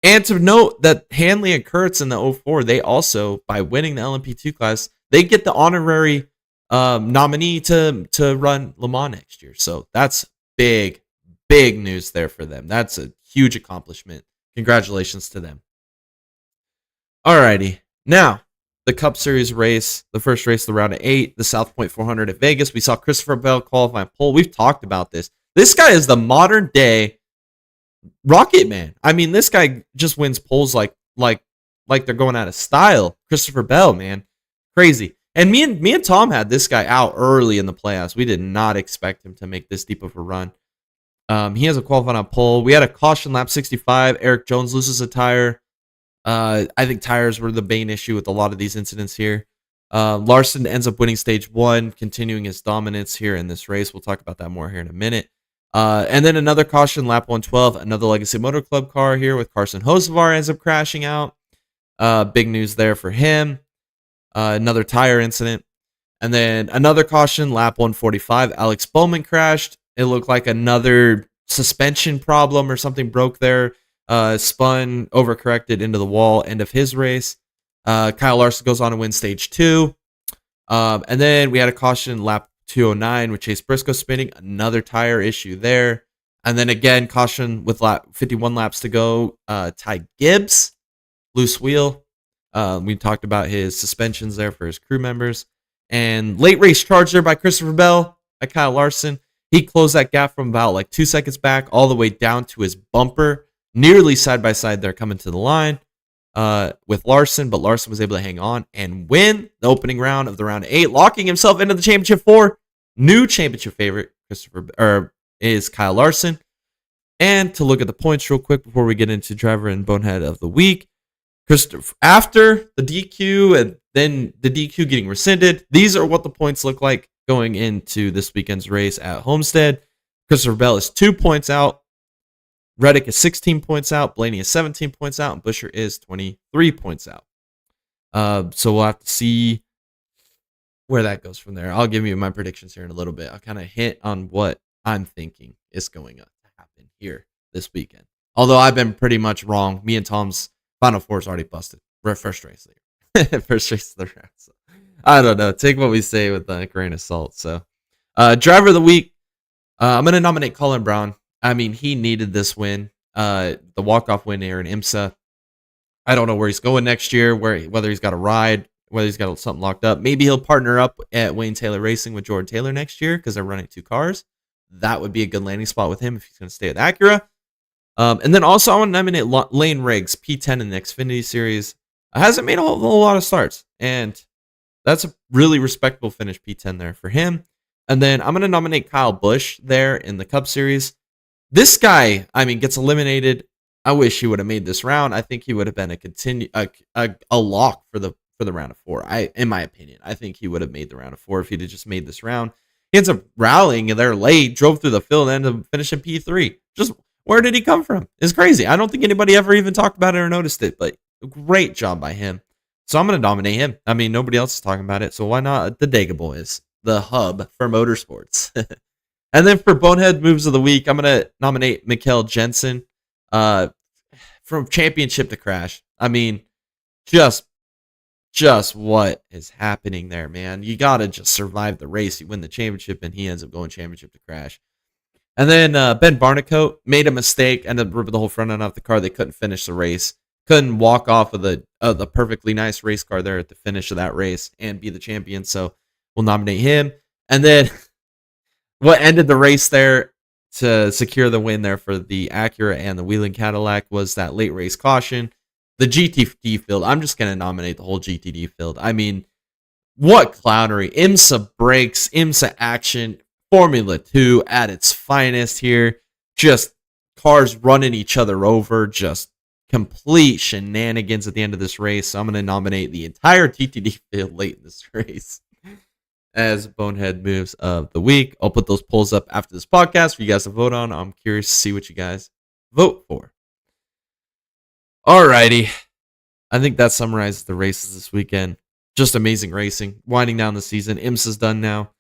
S3: And to note that Hanley and Kurtz in the 04, they also, by winning the LMP2 class, they get the honorary nominee to run Le Mans next year. So that's big news there for them. That's a huge accomplishment. Congratulations to them. Alrighty. Now, the Cup Series race, the first race of the round of 8, the South Point 400 at Vegas. We saw Christopher Bell qualifying pole. We've talked about this. This guy is the modern day Rocket Man. I mean, this guy just wins poles like they're going out of style. Christopher Bell, man, crazy. And me and Tom had this guy out early in the playoffs. We did not expect him to make this deep of a run. He has a qualifying on pole. We had a caution lap 65. Eric Jones loses a tire. I think tires were the main issue with a lot of these incidents here. Larson ends up winning stage 1, continuing his dominance here in this race. We'll talk about that more here in a minute. And then another caution, lap 112, another Legacy Motor Club car here with Carson Hocevar ends up crashing out. Big news there for him. Another tire incident. And then another caution, lap 145, Alex Bowman crashed. It looked like another suspension problem or something broke there. Spun, overcorrected into the wall, end of his race. Kyle Larson goes on to win stage 2. And then we had a caution, lap 209 with Chase Briscoe spinning, another tire issue there. And then again, caution with 51 laps to go. Ty Gibbs, loose wheel. We talked about his suspensions there for his crew members. And late race charge there by Christopher Bell, by Kyle Larson. He closed that gap from about 2 seconds back all the way down to his bumper, nearly side by side there coming to the line with Larson, but Larson was able to hang on and win the opening round of the round 8, locking himself into the championship 4. New championship favorite is Kyle Larson. And to look at the points real quick before we get into driver and bonehead of the week, after the DQ and then the DQ getting rescinded, these are what the points look like going into this weekend's race at Homestead. Christopher Bell is 2 points out. Reddick is 16 points out. Blaney is 17 points out. And Buescher is 23 points out. So we'll have to see where that goes from there. I'll give you my predictions here in a little bit. I'll kind of hint on what I'm thinking is going to happen here this weekend. Although I've been pretty much wrong. Me and Tom's Final Four is already busted. First race of the year. First race of the round. So, I don't know. Take what we say with a grain of salt. So, driver of the week. I'm going to nominate Colin Brown. I mean, he needed this win. The walk-off win here in IMSA. I don't know where he's going next year, whether he's got a ride, whether he's got something locked up. Maybe he'll partner up at Wayne Taylor Racing with Jordan Taylor next year because they're running 2 cars. That would be a good landing spot with him if he's going to stay at Acura. And then also I want to nominate Lane Riggs, P10 in the Xfinity Series. Hasn't made a whole lot of starts, and that's a really respectable finish, P10 there for him. And then I'm going to nominate Kyle Busch there in the Cup Series. This guy, I mean, gets eliminated. I wish he would have made this round. I think he would have been a lock for the round of 4. In my opinion, I think he would have made the round of 4 if he'd have just made this round. He ends up rallying there late, drove through the field, and ended up finishing P3. Just where did he come from? It's crazy. I don't think anybody ever even talked about it or noticed it, but great job by him. So I'm going to nominate him. I mean, nobody else is talking about it, so why not the Dega Boys, the hub for motorsports. And then for Bonehead Moves of the Week, I'm going to nominate Mikael Jensen from championship to crash. I mean, just what is happening there, man? You got to just survive the race. You win the championship, and he ends up going championship to crash. And then Ben Barnicoat made a mistake, ended up ripping the whole front end off the car. They couldn't finish the race. Couldn't walk off of the perfectly nice race car there at the finish of that race and be the champion. So we'll nominate him. And then what ended the race there to secure the win there for the Acura and the Wheeling Cadillac was that late race caution. The GTD field, I'm just going to nominate the whole GTD field. I mean, what clownery. IMSA brakes, IMSA action, Formula 2 at its finest here. Just cars running each other over, just complete shenanigans at the end of this race. So I'm going to nominate the entire GTD field late in this race as Bonehead Moves of the Week. I'll put those polls up after this podcast for you guys to vote on. I'm curious to see what you guys vote for. Alrighty. I think that summarizes the races this weekend. Just amazing racing. Winding down the season. IMSA's done now.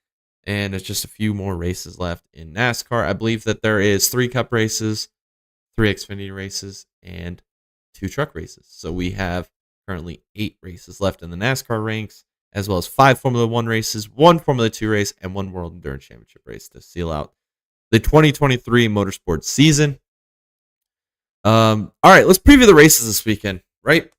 S3: And there's just a few more races left in NASCAR. I believe that there is 3 Cup races, 3 Xfinity races, and 2 truck races. So we have currently 8 races left in the NASCAR ranks, as well as 5 Formula 1 races, 1 Formula 2 race, and 1 World Endurance Championship race to seal out the 2023 motorsport season. All right, let's preview the races this weekend, right?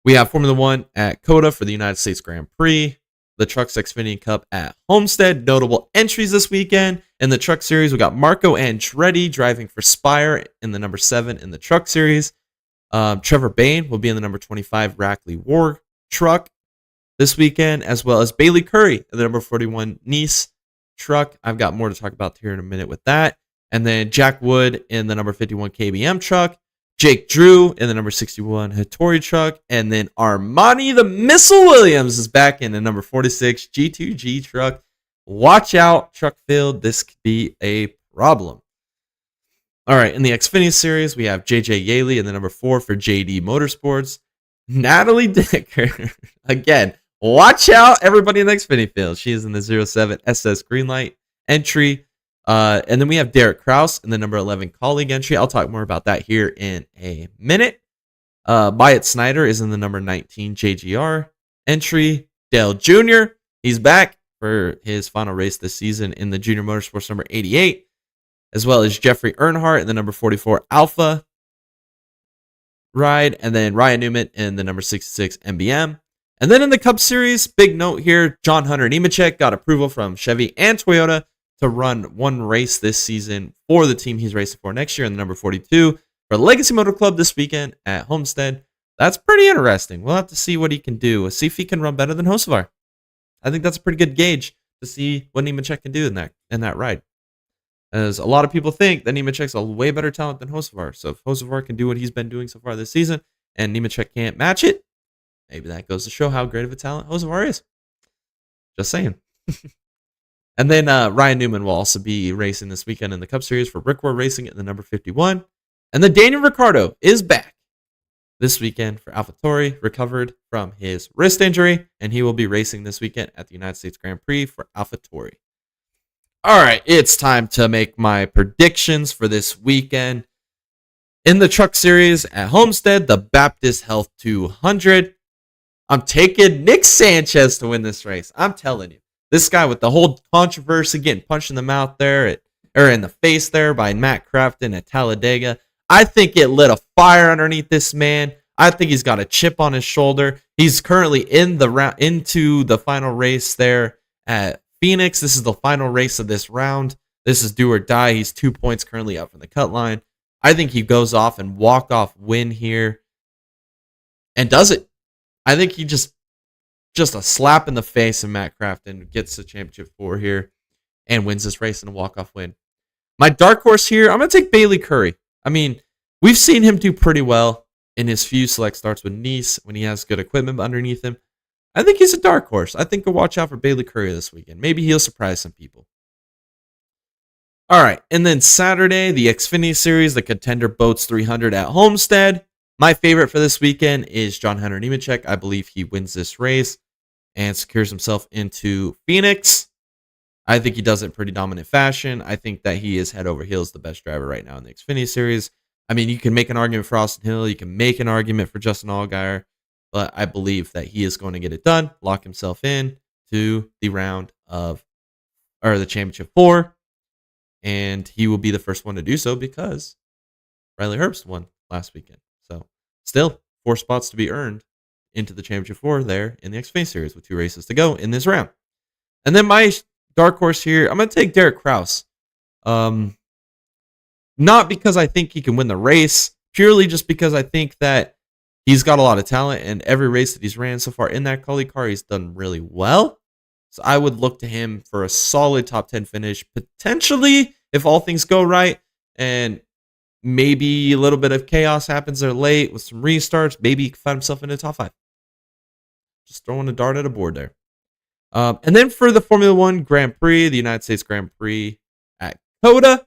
S3: We have Formula One at COTA for the United States Grand Prix. The Trucks Xfinity Cup at Homestead. Notable entries this weekend. In the Truck Series, we got Marco Andretti driving for Spire in the number 7 in the Truck Series. Trevor Bayne will be in the number 25 Rackley War Truck this weekend, as well as Bailey Curry in the number 41 Nice Truck. I've got more to talk about here in a minute with that. And then Jack Wood in the number 51 KBM Truck. Jake Drew in the number 61 Hattori Truck. And then Armani the Missile Williams is back in the number 46 G2G Truck. Watch out, truck field. This could be a problem. All right, in the Xfinity Series, we have JJ Yaley in the number 4 for JD Motorsports. Natalie Decker, again, watch out, everybody in the Xfinity field. She is in the 07 SS Greenlight entry. And then we have Derek Kraus in the number 11 colleague entry. I'll talk more about that here in a minute. Wyatt Snyder is in the number 19 JGR entry. Dale Jr., he's back for his final race this season in the Junior Motorsports number 88, as well as Jeffrey Earnhardt in the number 44 Alpha ride, and then Ryan Newman in the number 66 MBM. And then in the Cup Series, big note here, John Hunter Nemechek got approval from Chevy and Toyota to run one race this season for the team he's racing for next year in the number 42 for Legacy Motor Club this weekend at Homestead. That's pretty interesting. We'll have to see what he can do. See if he can run better than Hocevar. I think that's a pretty good gauge to see what Nemechek can do in that ride. As a lot of people think that Nemechek's a way better talent than Hocevar. So if Hocevar can do what he's been doing so far this season and Nemechek can't match it, maybe that goes to show how great of a talent Hocevar is. Just saying. And then Ryan Newman will also be racing this weekend in the Cup Series for Rickwar Racing in the number 51. And then Daniel Ricciardo is back this weekend for AlphaTauri, recovered from his wrist injury, and he will be racing this weekend at the United States Grand Prix for AlphaTauri. All right, it's time to make my predictions for this weekend. In the Truck Series at Homestead, the Baptist Health 200. I'm taking Nick Sanchez to win this race. I'm telling you. This guy with the whole controversy getting punched in the mouth there, or in the face there by Matt Crafton at Talladega. I think it lit a fire underneath this man. I think he's got a chip on his shoulder. He's currently into the final race there at Phoenix. This is the final race of this round. This is do or die. He's 2 points currently up from the cut line. I think he goes off and walk-off win here and does it. I think he just a slap in the face of Matt Crafton gets the championship 4 here and wins this race in a walk-off win. My dark horse here, I'm going to take Bailey Curry. I mean, we've seen him do pretty well in his few select starts with Nice when he has good equipment underneath him. I think he's a dark horse. I think we'll watch out for Bailey Curry this weekend. Maybe he'll surprise some people. All right, and then Saturday, the Xfinity Series, the Contender Boats 300 at Homestead. My favorite for this weekend is John Hunter Nemechek. I believe he wins this race and secures himself into Phoenix. I think he does it in pretty dominant fashion. I think that he is head over heels the best driver right now in the Xfinity Series. I mean, you can make an argument for Austin Hill. You can make an argument for Justin Allgaier. But I believe that he is going to get it done, lock himself in to the the championship 4. And he will be the first one to do so because Riley Herbst won last weekend. So still 4 spots to be earned into the championship 4 there in the Xfinity Series with 2 races to go in this round. And then my dark horse here, I'm going to take Derek Kraus. Not because I think he can win the race, purely just because I think that he's got a lot of talent, and every race that he's ran so far in that Collie car, he's done really well. So I would look to him for a solid top 10 finish, potentially, if all things go right, and maybe a little bit of chaos happens there late with some restarts. Maybe he can find himself in the top 5. Just throwing a dart at a board there. And then for the Formula One Grand Prix, the United States Grand Prix at COTA,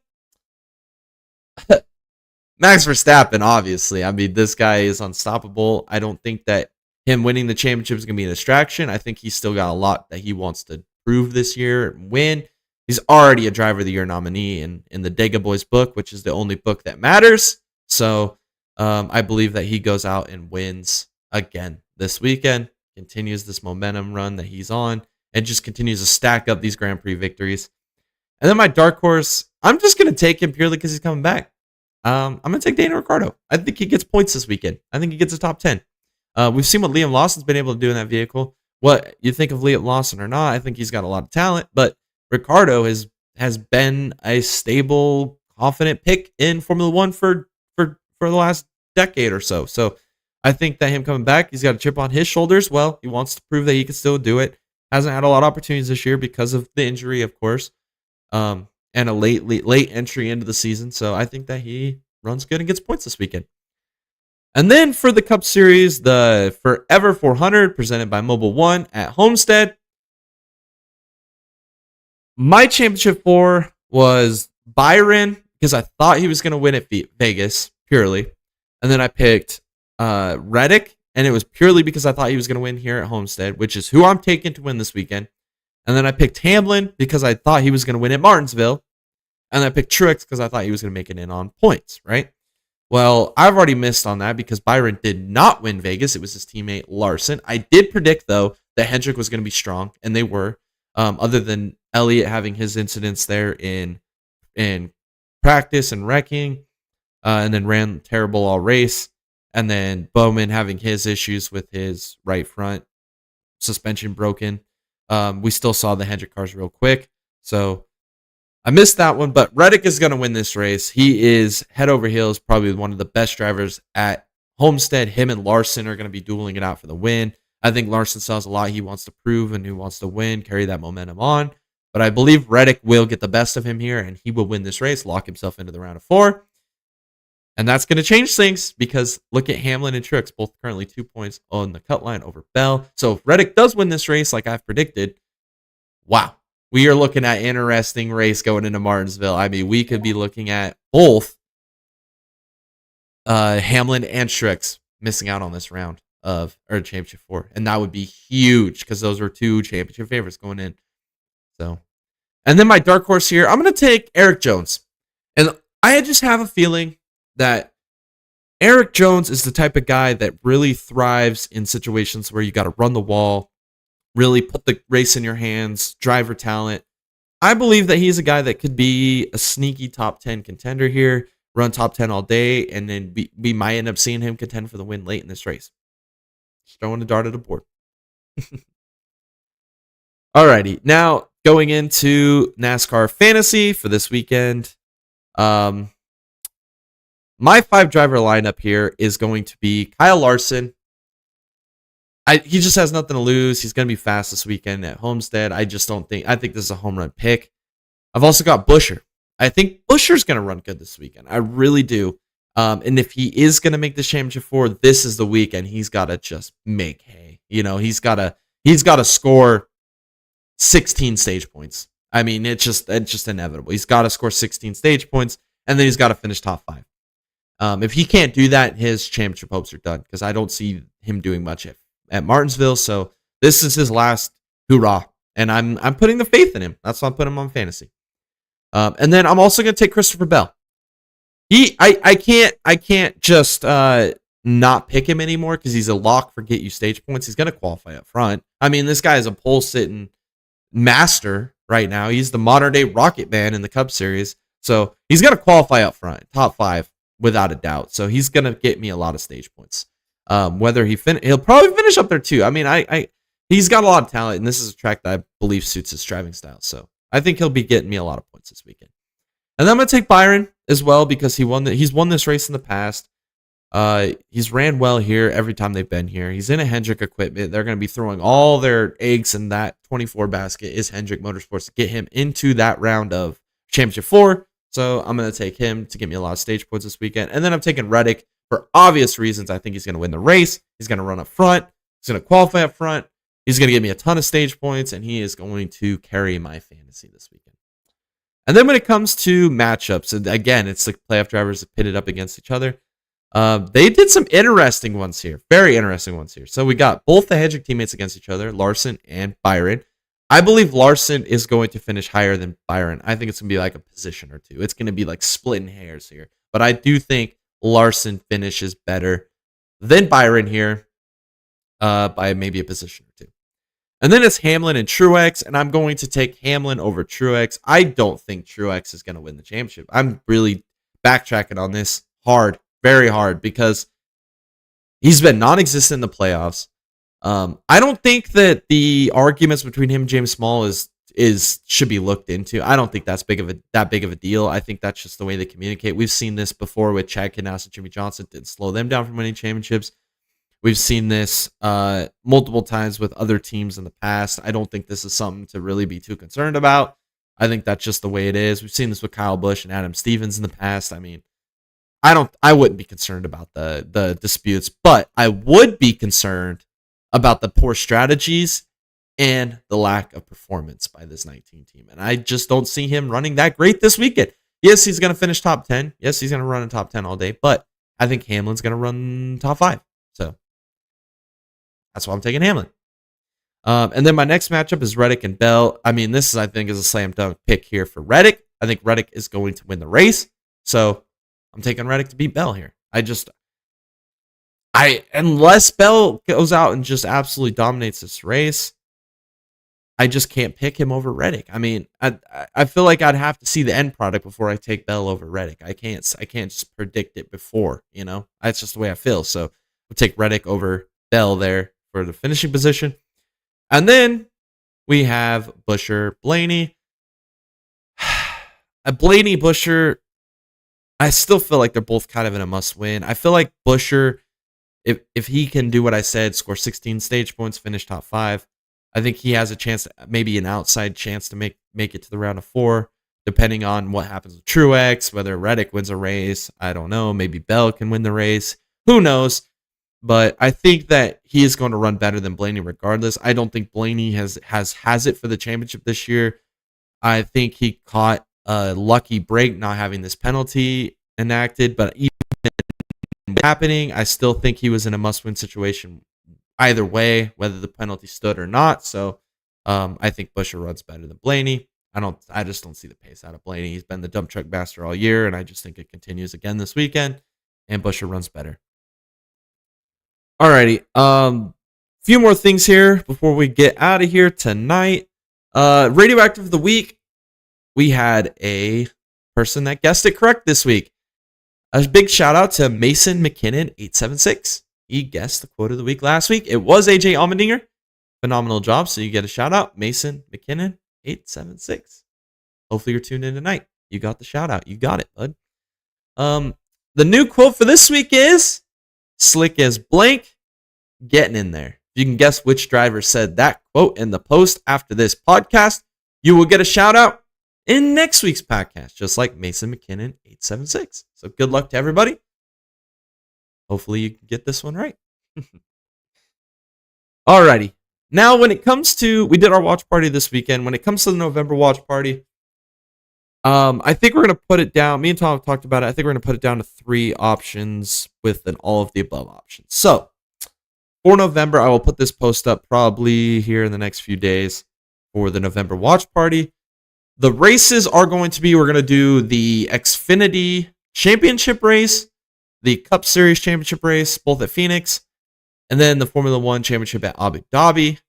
S3: Max Verstappen, obviously. I mean, this guy is unstoppable. I don't think that him winning the championship is going to be a distraction. I think he's still got a lot that he wants to prove this year and win. He's already a Driver of the Year nominee in the Dega Boys book, which is the only book that matters. So I believe that he goes out and wins again this weekend, continues this momentum run that he's on, and just continues to stack up these Grand Prix victories. And then my dark horse, I'm just going to take him purely because he's coming back. I'm going to take Daniel Ricciardo. I think he gets points this weekend. I think he gets a top 10. We've seen what Liam Lawson's been able to do in that vehicle. What you think of Liam Lawson or not, I think he's got a lot of talent, but Ricardo has been a stable, confident pick in Formula One for the last decade or so. So I think that him coming back, he's got a chip on his shoulders. Well, he wants to prove that he can still do it. Hasn't had a lot of opportunities this year because of the injury, of course, and a late entry into the season. So I think that he runs good and gets points this weekend. And then for the Cup Series, the Forever 400 presented by Mobile One at Homestead. My championship 4 was Byron because I thought he was going to win at Vegas purely. And then I picked Reddick, and it was purely because I thought he was going to win here at Homestead, which is who I'm taking to win this weekend. And then I picked Hamlin because I thought he was going to win at Martinsville. And I picked Truex because I thought he was going to make it in on points, right? Well, I've already missed on that because Byron did not win Vegas. It was his teammate Larson. I did predict, though, that Hendrick was going to be strong, and they were. Other than Elliott having his incidents there in practice and wrecking, and then ran terrible all race, and then Bowman having his issues with his right front suspension broken. We still saw the Hendrick cars real quick, so I missed that one, but Reddick is going to win this race. He is head over heels, probably one of the best drivers at Homestead. Him and Larson are going to be dueling it out for the win. I think Larson still has a lot he wants to prove and who wants to win, carry that momentum on. But I believe Reddick will get the best of him here, and he will win this race, lock himself into the round of 4. And that's going to change things because look at Hamlin and Truex, both currently 2 points on the cut line over Bell. So if Reddick does win this race like I've predicted, wow. We are looking at an interesting race going into Martinsville. I mean, we could be looking at both Hamlin and Truex missing out on this round of championship 4, and that would be huge because those are 2 championship favorites going in. So, and then my dark horse here, I'm going to take Eric Jones, and I just have a feeling that Eric Jones is the type of guy that really thrives in situations where you got to run the wall. Really put the race in your hands, driver talent. I believe that he's a guy that could be a sneaky top 10 contender here, run top 10 all day, and then we might end up seeing him contend for the win late in this race. Just throwing a dart at a board. Alrighty, now going into NASCAR Fantasy for this weekend. My 5-driver lineup here is going to be Kyle Larson. He just has nothing to lose. He's going to be fast this weekend at Homestead. I think this is a home run pick. I've also got Busher. I think Busher's going to run good this weekend. I really do. And if he is going to make this championship 4, this is the weekend he's got to just make hay. You know, he's got to score 16 stage points. I mean, it's just inevitable. He's got to score 16 stage points, and then he's got to finish top 5. If he can't do that, his championship hopes are done because I don't see him doing much at Martinsville. So this is his last hoorah, and I'm putting the faith in him. That's why I'm putting him on fantasy. And then I'm also going to take Christopher Bell. I can't just not pick him anymore because he's a lock for get you stage points. He's going to qualify up front. I mean, this guy is a pole sitting master right now. He's the modern day Rocket Man in the Cup Series. So he's going to qualify up front, top 5 without a doubt. So he's going to get me a lot of stage points. Whether he'll probably finish up there too. I mean, he's got a lot of talent, and this is a track that I believe suits his driving style. So I think he'll be getting me a lot of points this weekend. And then I'm going to take Byron as well because he's won this race in the past. He's ran well here every time they've been here. He's in a Hendrick equipment. They're going to be throwing all their eggs in that 24 basket is Hendrick Motorsports to get him into that round of championship 4. So I'm going to take him to get me a lot of stage points this weekend. And then I'm taking Reddick for obvious reasons. I think he's going to win the race. He's going to run up front. He's going to qualify up front. He's going to give me a ton of stage points, and he is going to carry my fantasy this weekend. And then when it comes to matchups, and again, it's the playoff drivers that pitted up against each other. They did some interesting ones here. Very interesting ones here. So we got both the Hendrick teammates against each other, Larson and Byron. I believe Larson is going to finish higher than Byron. I think it's going to be like a position or two. It's going to be like splitting hairs here. But I do think Larson finishes better than Byron here by maybe a position or two. And then it's Hamlin and Truex, and I'm going to take Hamlin over Truex. I don't think Truex is going to win the championship. I'm really backtracking on this hard, very hard, because He's been non-existent in the playoffs. I don't think that the arguments between him and James Small is should be looked into. I don't think that's that big of a deal. I think that's just the way they communicate. We've seen this before with Chad Knaus and Jimmy Johnson. Didn't slow them down from winning championships. We've seen this multiple times with other teams in the past. I don't think this is something to really be too concerned about. I think that's just the way it is. We've seen this with Kyle Busch and Adam Stevens in the past. I mean, I wouldn't be concerned about the disputes, but I would be concerned about the poor strategies and the lack of performance by this 19 team. And I just don't see him running that great this weekend. Yes, he's going to finish top 10. Yes, he's going to run in top 10 all day, but I think Hamlin's going to run top 5. So that's why I'm taking Hamlin. And then my next matchup is Reddick and Bell. I mean, this is, I think, is a slam dunk pick here for Reddick. I think Reddick is going to win the race. So I'm taking Reddick to beat Bell here. Unless Bell goes out and just absolutely dominates this race, I just can't pick him over Reddick. I mean, I feel like I'd have to see the end product before I take Bell over Reddick. I can't just predict it before, you know? That's just the way I feel. So we'll take Reddick over Bell there for the finishing position. And then we have Buescher, Blaney. Blaney, Buescher, I still feel like they're both kind of in a must-win. I feel like Buescher, if he can do what I said, score 16 stage points, finish top 5, I think he has a chance, maybe an outside chance to make it to the round of 4, depending on what happens with Truex, whether Reddick wins a race. I don't know. Maybe Bell can win the race. Who knows? But I think that he is going to run better than Blaney regardless. I don't think Blaney has it for the championship this year. I think he caught a lucky break not having this penalty enacted, but even happening, I still think he was in a must-win situation either way, whether the penalty stood or not. So I think Buescher runs better than Blaney. I just don't see the pace out of Blaney. He's been the dump truck master all year, and I just think it continues again this weekend, and Buescher runs better. Alrighty, few more things here before we get out of here tonight. Radioactive of the week, we had a person that guessed it correct this week. A big shout out to Mason McKinnon 876. He guessed the quote of the week last week. It was AJ Allmendinger. Phenomenal job. So you get a shout out, Mason McKinnon 876. Hopefully you're tuned in tonight. You got the shout out. You got it, bud. The new quote for this week is slick as blank, getting in there. If you can guess which driver said that quote in the post after this podcast, you will get a shout out in next week's podcast, just like Mason McKinnon 876. So good luck to everybody. Hopefully you can get this one right. Alrighty. Now when it comes to, we did our watch party this weekend. When it comes to the November watch party, I think we're going to put it down. Me and Tom have talked about it. I think we're going to put it down to 3 options with an all of the above option. So for November, I will put this post up probably here in the next few days for the November watch party. The races are going to be, we're going to do the Xfinity Championship race, the Cup Series Championship race, both at Phoenix, and then the Formula One Championship at Abu Dhabi.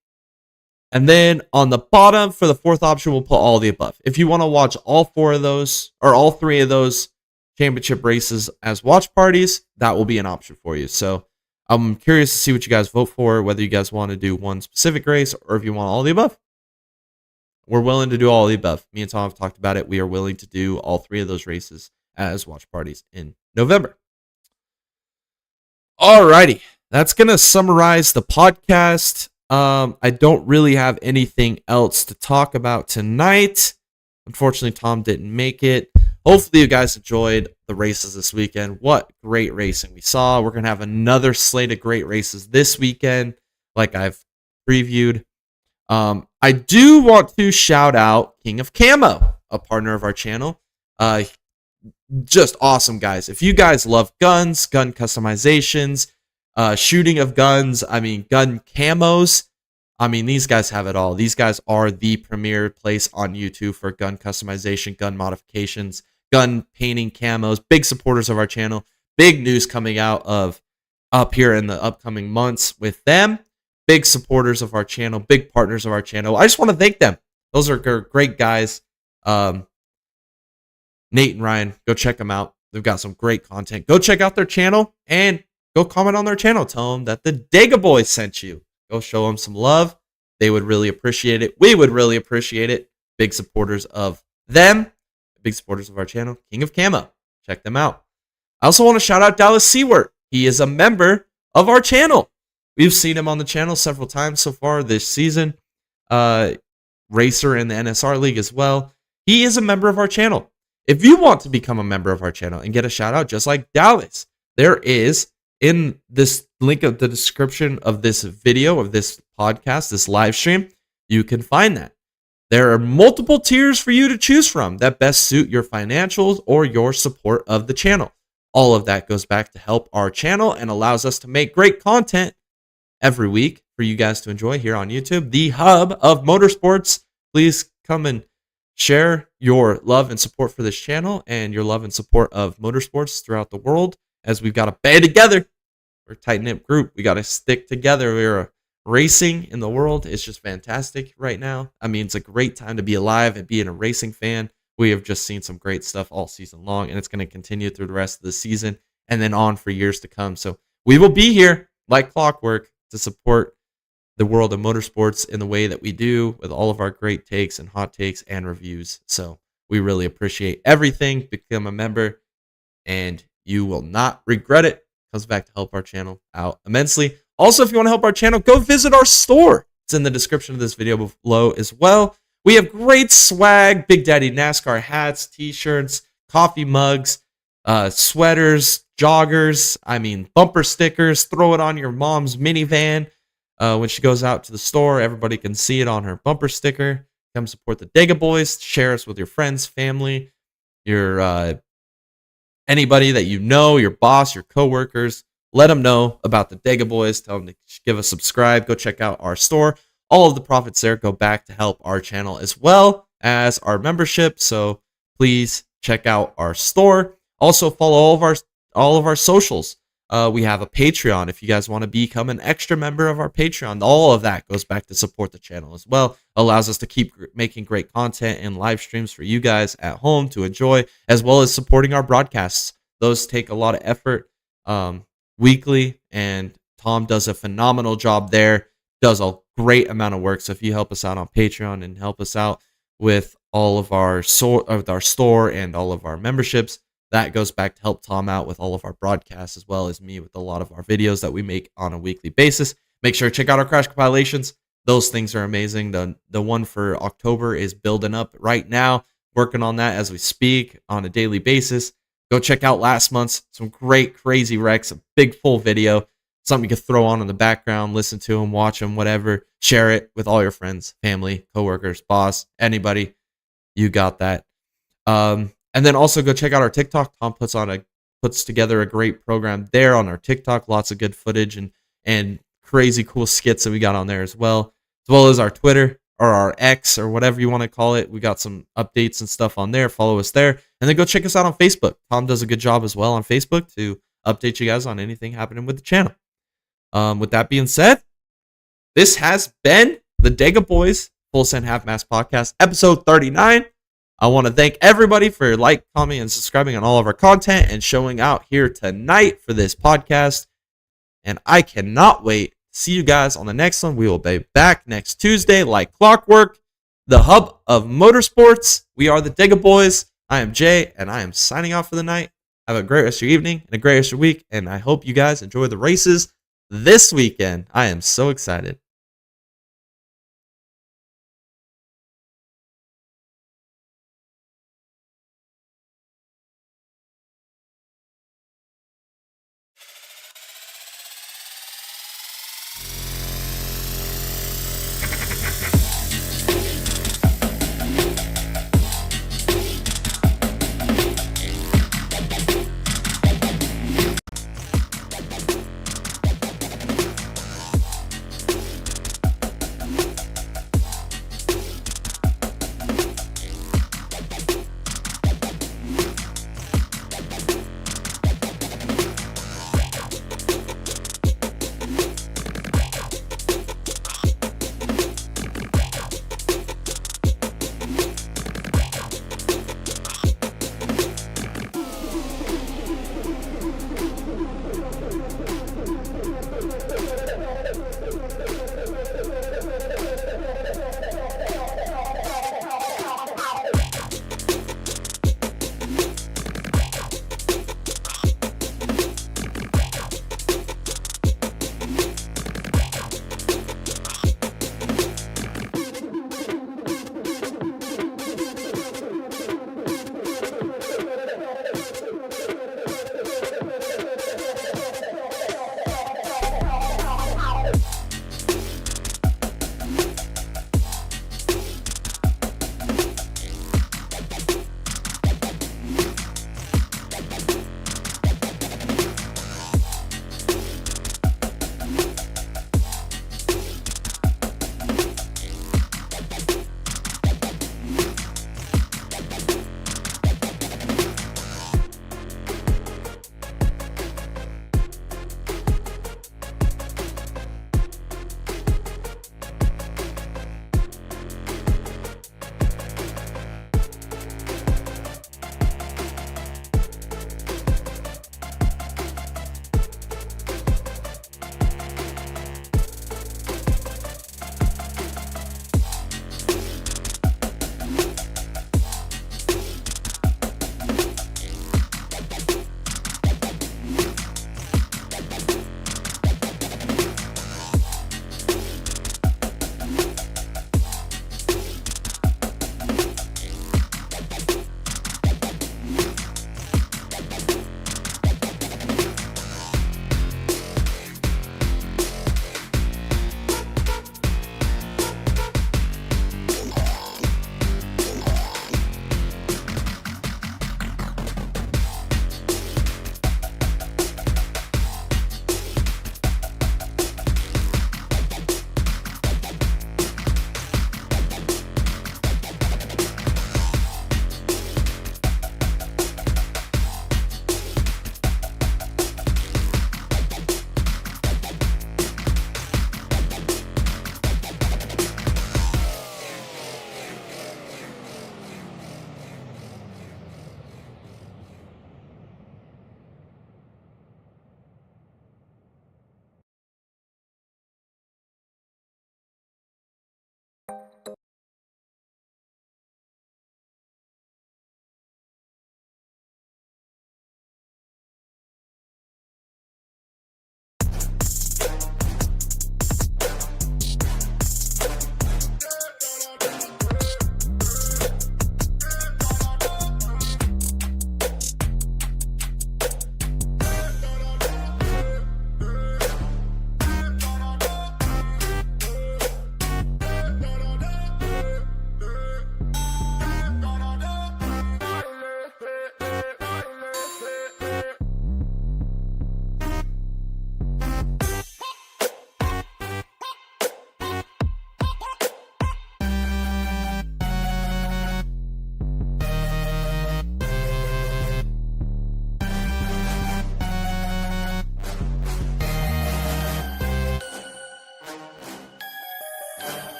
S3: And then on the bottom for the 4th option, we'll put all the above. If you want to watch all 4 of those or all 3 of those championship races as watch parties, that will be an option for you. So I'm curious to see what you guys vote for, whether you guys want to do one specific race or if you want all the above. We're willing to do all the above. Me and Tom have talked about it. We are willing to do all 3 of those races as watch parties in November. Alrighty. That's going to summarize the podcast. I don't really have anything else to talk about tonight. Unfortunately, Tom didn't make it. Hopefully, you guys enjoyed the races this weekend. What great racing we saw. We're going to have another slate of great races this weekend, like I've previewed. I do want to shout out King of Camo, a partner of our channel. Just awesome, guys. If you guys love guns, gun customizations, shooting of guns, gun camos, these guys have it all. These guys are the premier place on YouTube for gun customization, gun modifications, gun painting camos. Big supporters of our channel. Big news coming out of up here in the upcoming months with them. Big supporters of our channel, big partners of our channel. I just want to thank them. Those are great guys. Nate and Ryan, go check them out. They've got some great content. Go check out their channel and go comment on their channel. Tell them that the Dega Boys sent you. Go show them some love. They would really appreciate it. We would really appreciate it. Big supporters of them. Big supporters of our channel. King of Camo. Check them out. I also want to shout out Dallas Seward. He is a member of our channel. We've seen him on the channel several times so far this season. Racer in the NSR League as well. He is a member of our channel. If you want to become a member of our channel and get a shout out just like Dallas, there is in this link of the description of this video, of this podcast, this live stream, you can find that. There are multiple tiers for you to choose from that best suit your financials or your support of the channel. All of that goes back to help our channel and allows us to make great content every week for you guys to enjoy here on YouTube, the hub of motorsports. Please come and share your love and support for this channel and your love and support of motorsports throughout the world, as we've got to band together. We're a tight-knit group. We got to stick together. We're racing in the world. It's just fantastic right now. I mean, it's a great time to be alive and being a racing fan. We have just seen some great stuff all season long, and it's going to continue through the rest of the season and then on for years to come. So we will be here like clockwork to support the world of motorsports in the way that we do, with all of our great takes and hot takes and reviews. So we really appreciate everything. Become a member and you will not regret it. Comes back to help our channel out immensely. Also, if you want to help our channel, go visit our store. It's in the description of this video below as well. We have great swag, Big Daddy NASCAR hats, t-shirts, coffee mugs, sweaters, joggers, bumper stickers. Throw it on your mom's minivan. When she goes out to the store, everybody can see it on her bumper sticker. Come support the Dega Boys. Share us with your friends, family, your anybody that you know, your boss, your coworkers. Let them know about the Dega Boys. Tell them to give us a subscribe. Go check out our store. All of the profits there go back to help our channel as well as our membership. So please check out our store. Also follow all of our socials. We have a Patreon if you guys want to become an extra member of our Patreon. All of that goes back to support the channel as well. Allows us to keep making great content and live streams for you guys at home to enjoy, as well as supporting our broadcasts. Those take a lot of effort weekly, and Tom does a phenomenal job there. Does a great amount of work. So if you help us out on Patreon and help us out with all of our store and all of our memberships, that goes back to help Tom out with all of our broadcasts, as well as me with a lot of our videos that we make on a weekly basis. Make sure to check out our crash compilations. Those things are amazing. The one for October is building up right now. Working on that as we speak on a daily basis. Go check out last month's. Some great, crazy wrecks. A big full video. Something you can throw on in the background, listen to them, watch them, whatever. Share it with all your friends, family, coworkers, boss, anybody. You got that. And then also go check out our TikTok. Tom puts together a great program there on our TikTok. Lots of good footage and crazy cool skits that we got on there as well as our Twitter or our X or whatever you want to call it. We got some updates and stuff on there. Follow us there. And then go check us out on Facebook. Tom does a good job as well on Facebook to update you guys on anything happening with the channel. With that being said, this has been the Dega Boys Full Send Half Mast Podcast, episode 39. I want to thank everybody for commenting, and subscribing on all of our content and showing out here tonight for this podcast. And I cannot wait to see you guys on the next one. We will be back next Tuesday like clockwork. The hub of motorsports. We are the Dega Boys. I am Jay, and I am signing off for the night. Have a great rest of your evening and a great rest of your week. And I hope you guys enjoy the races this weekend. I am so excited.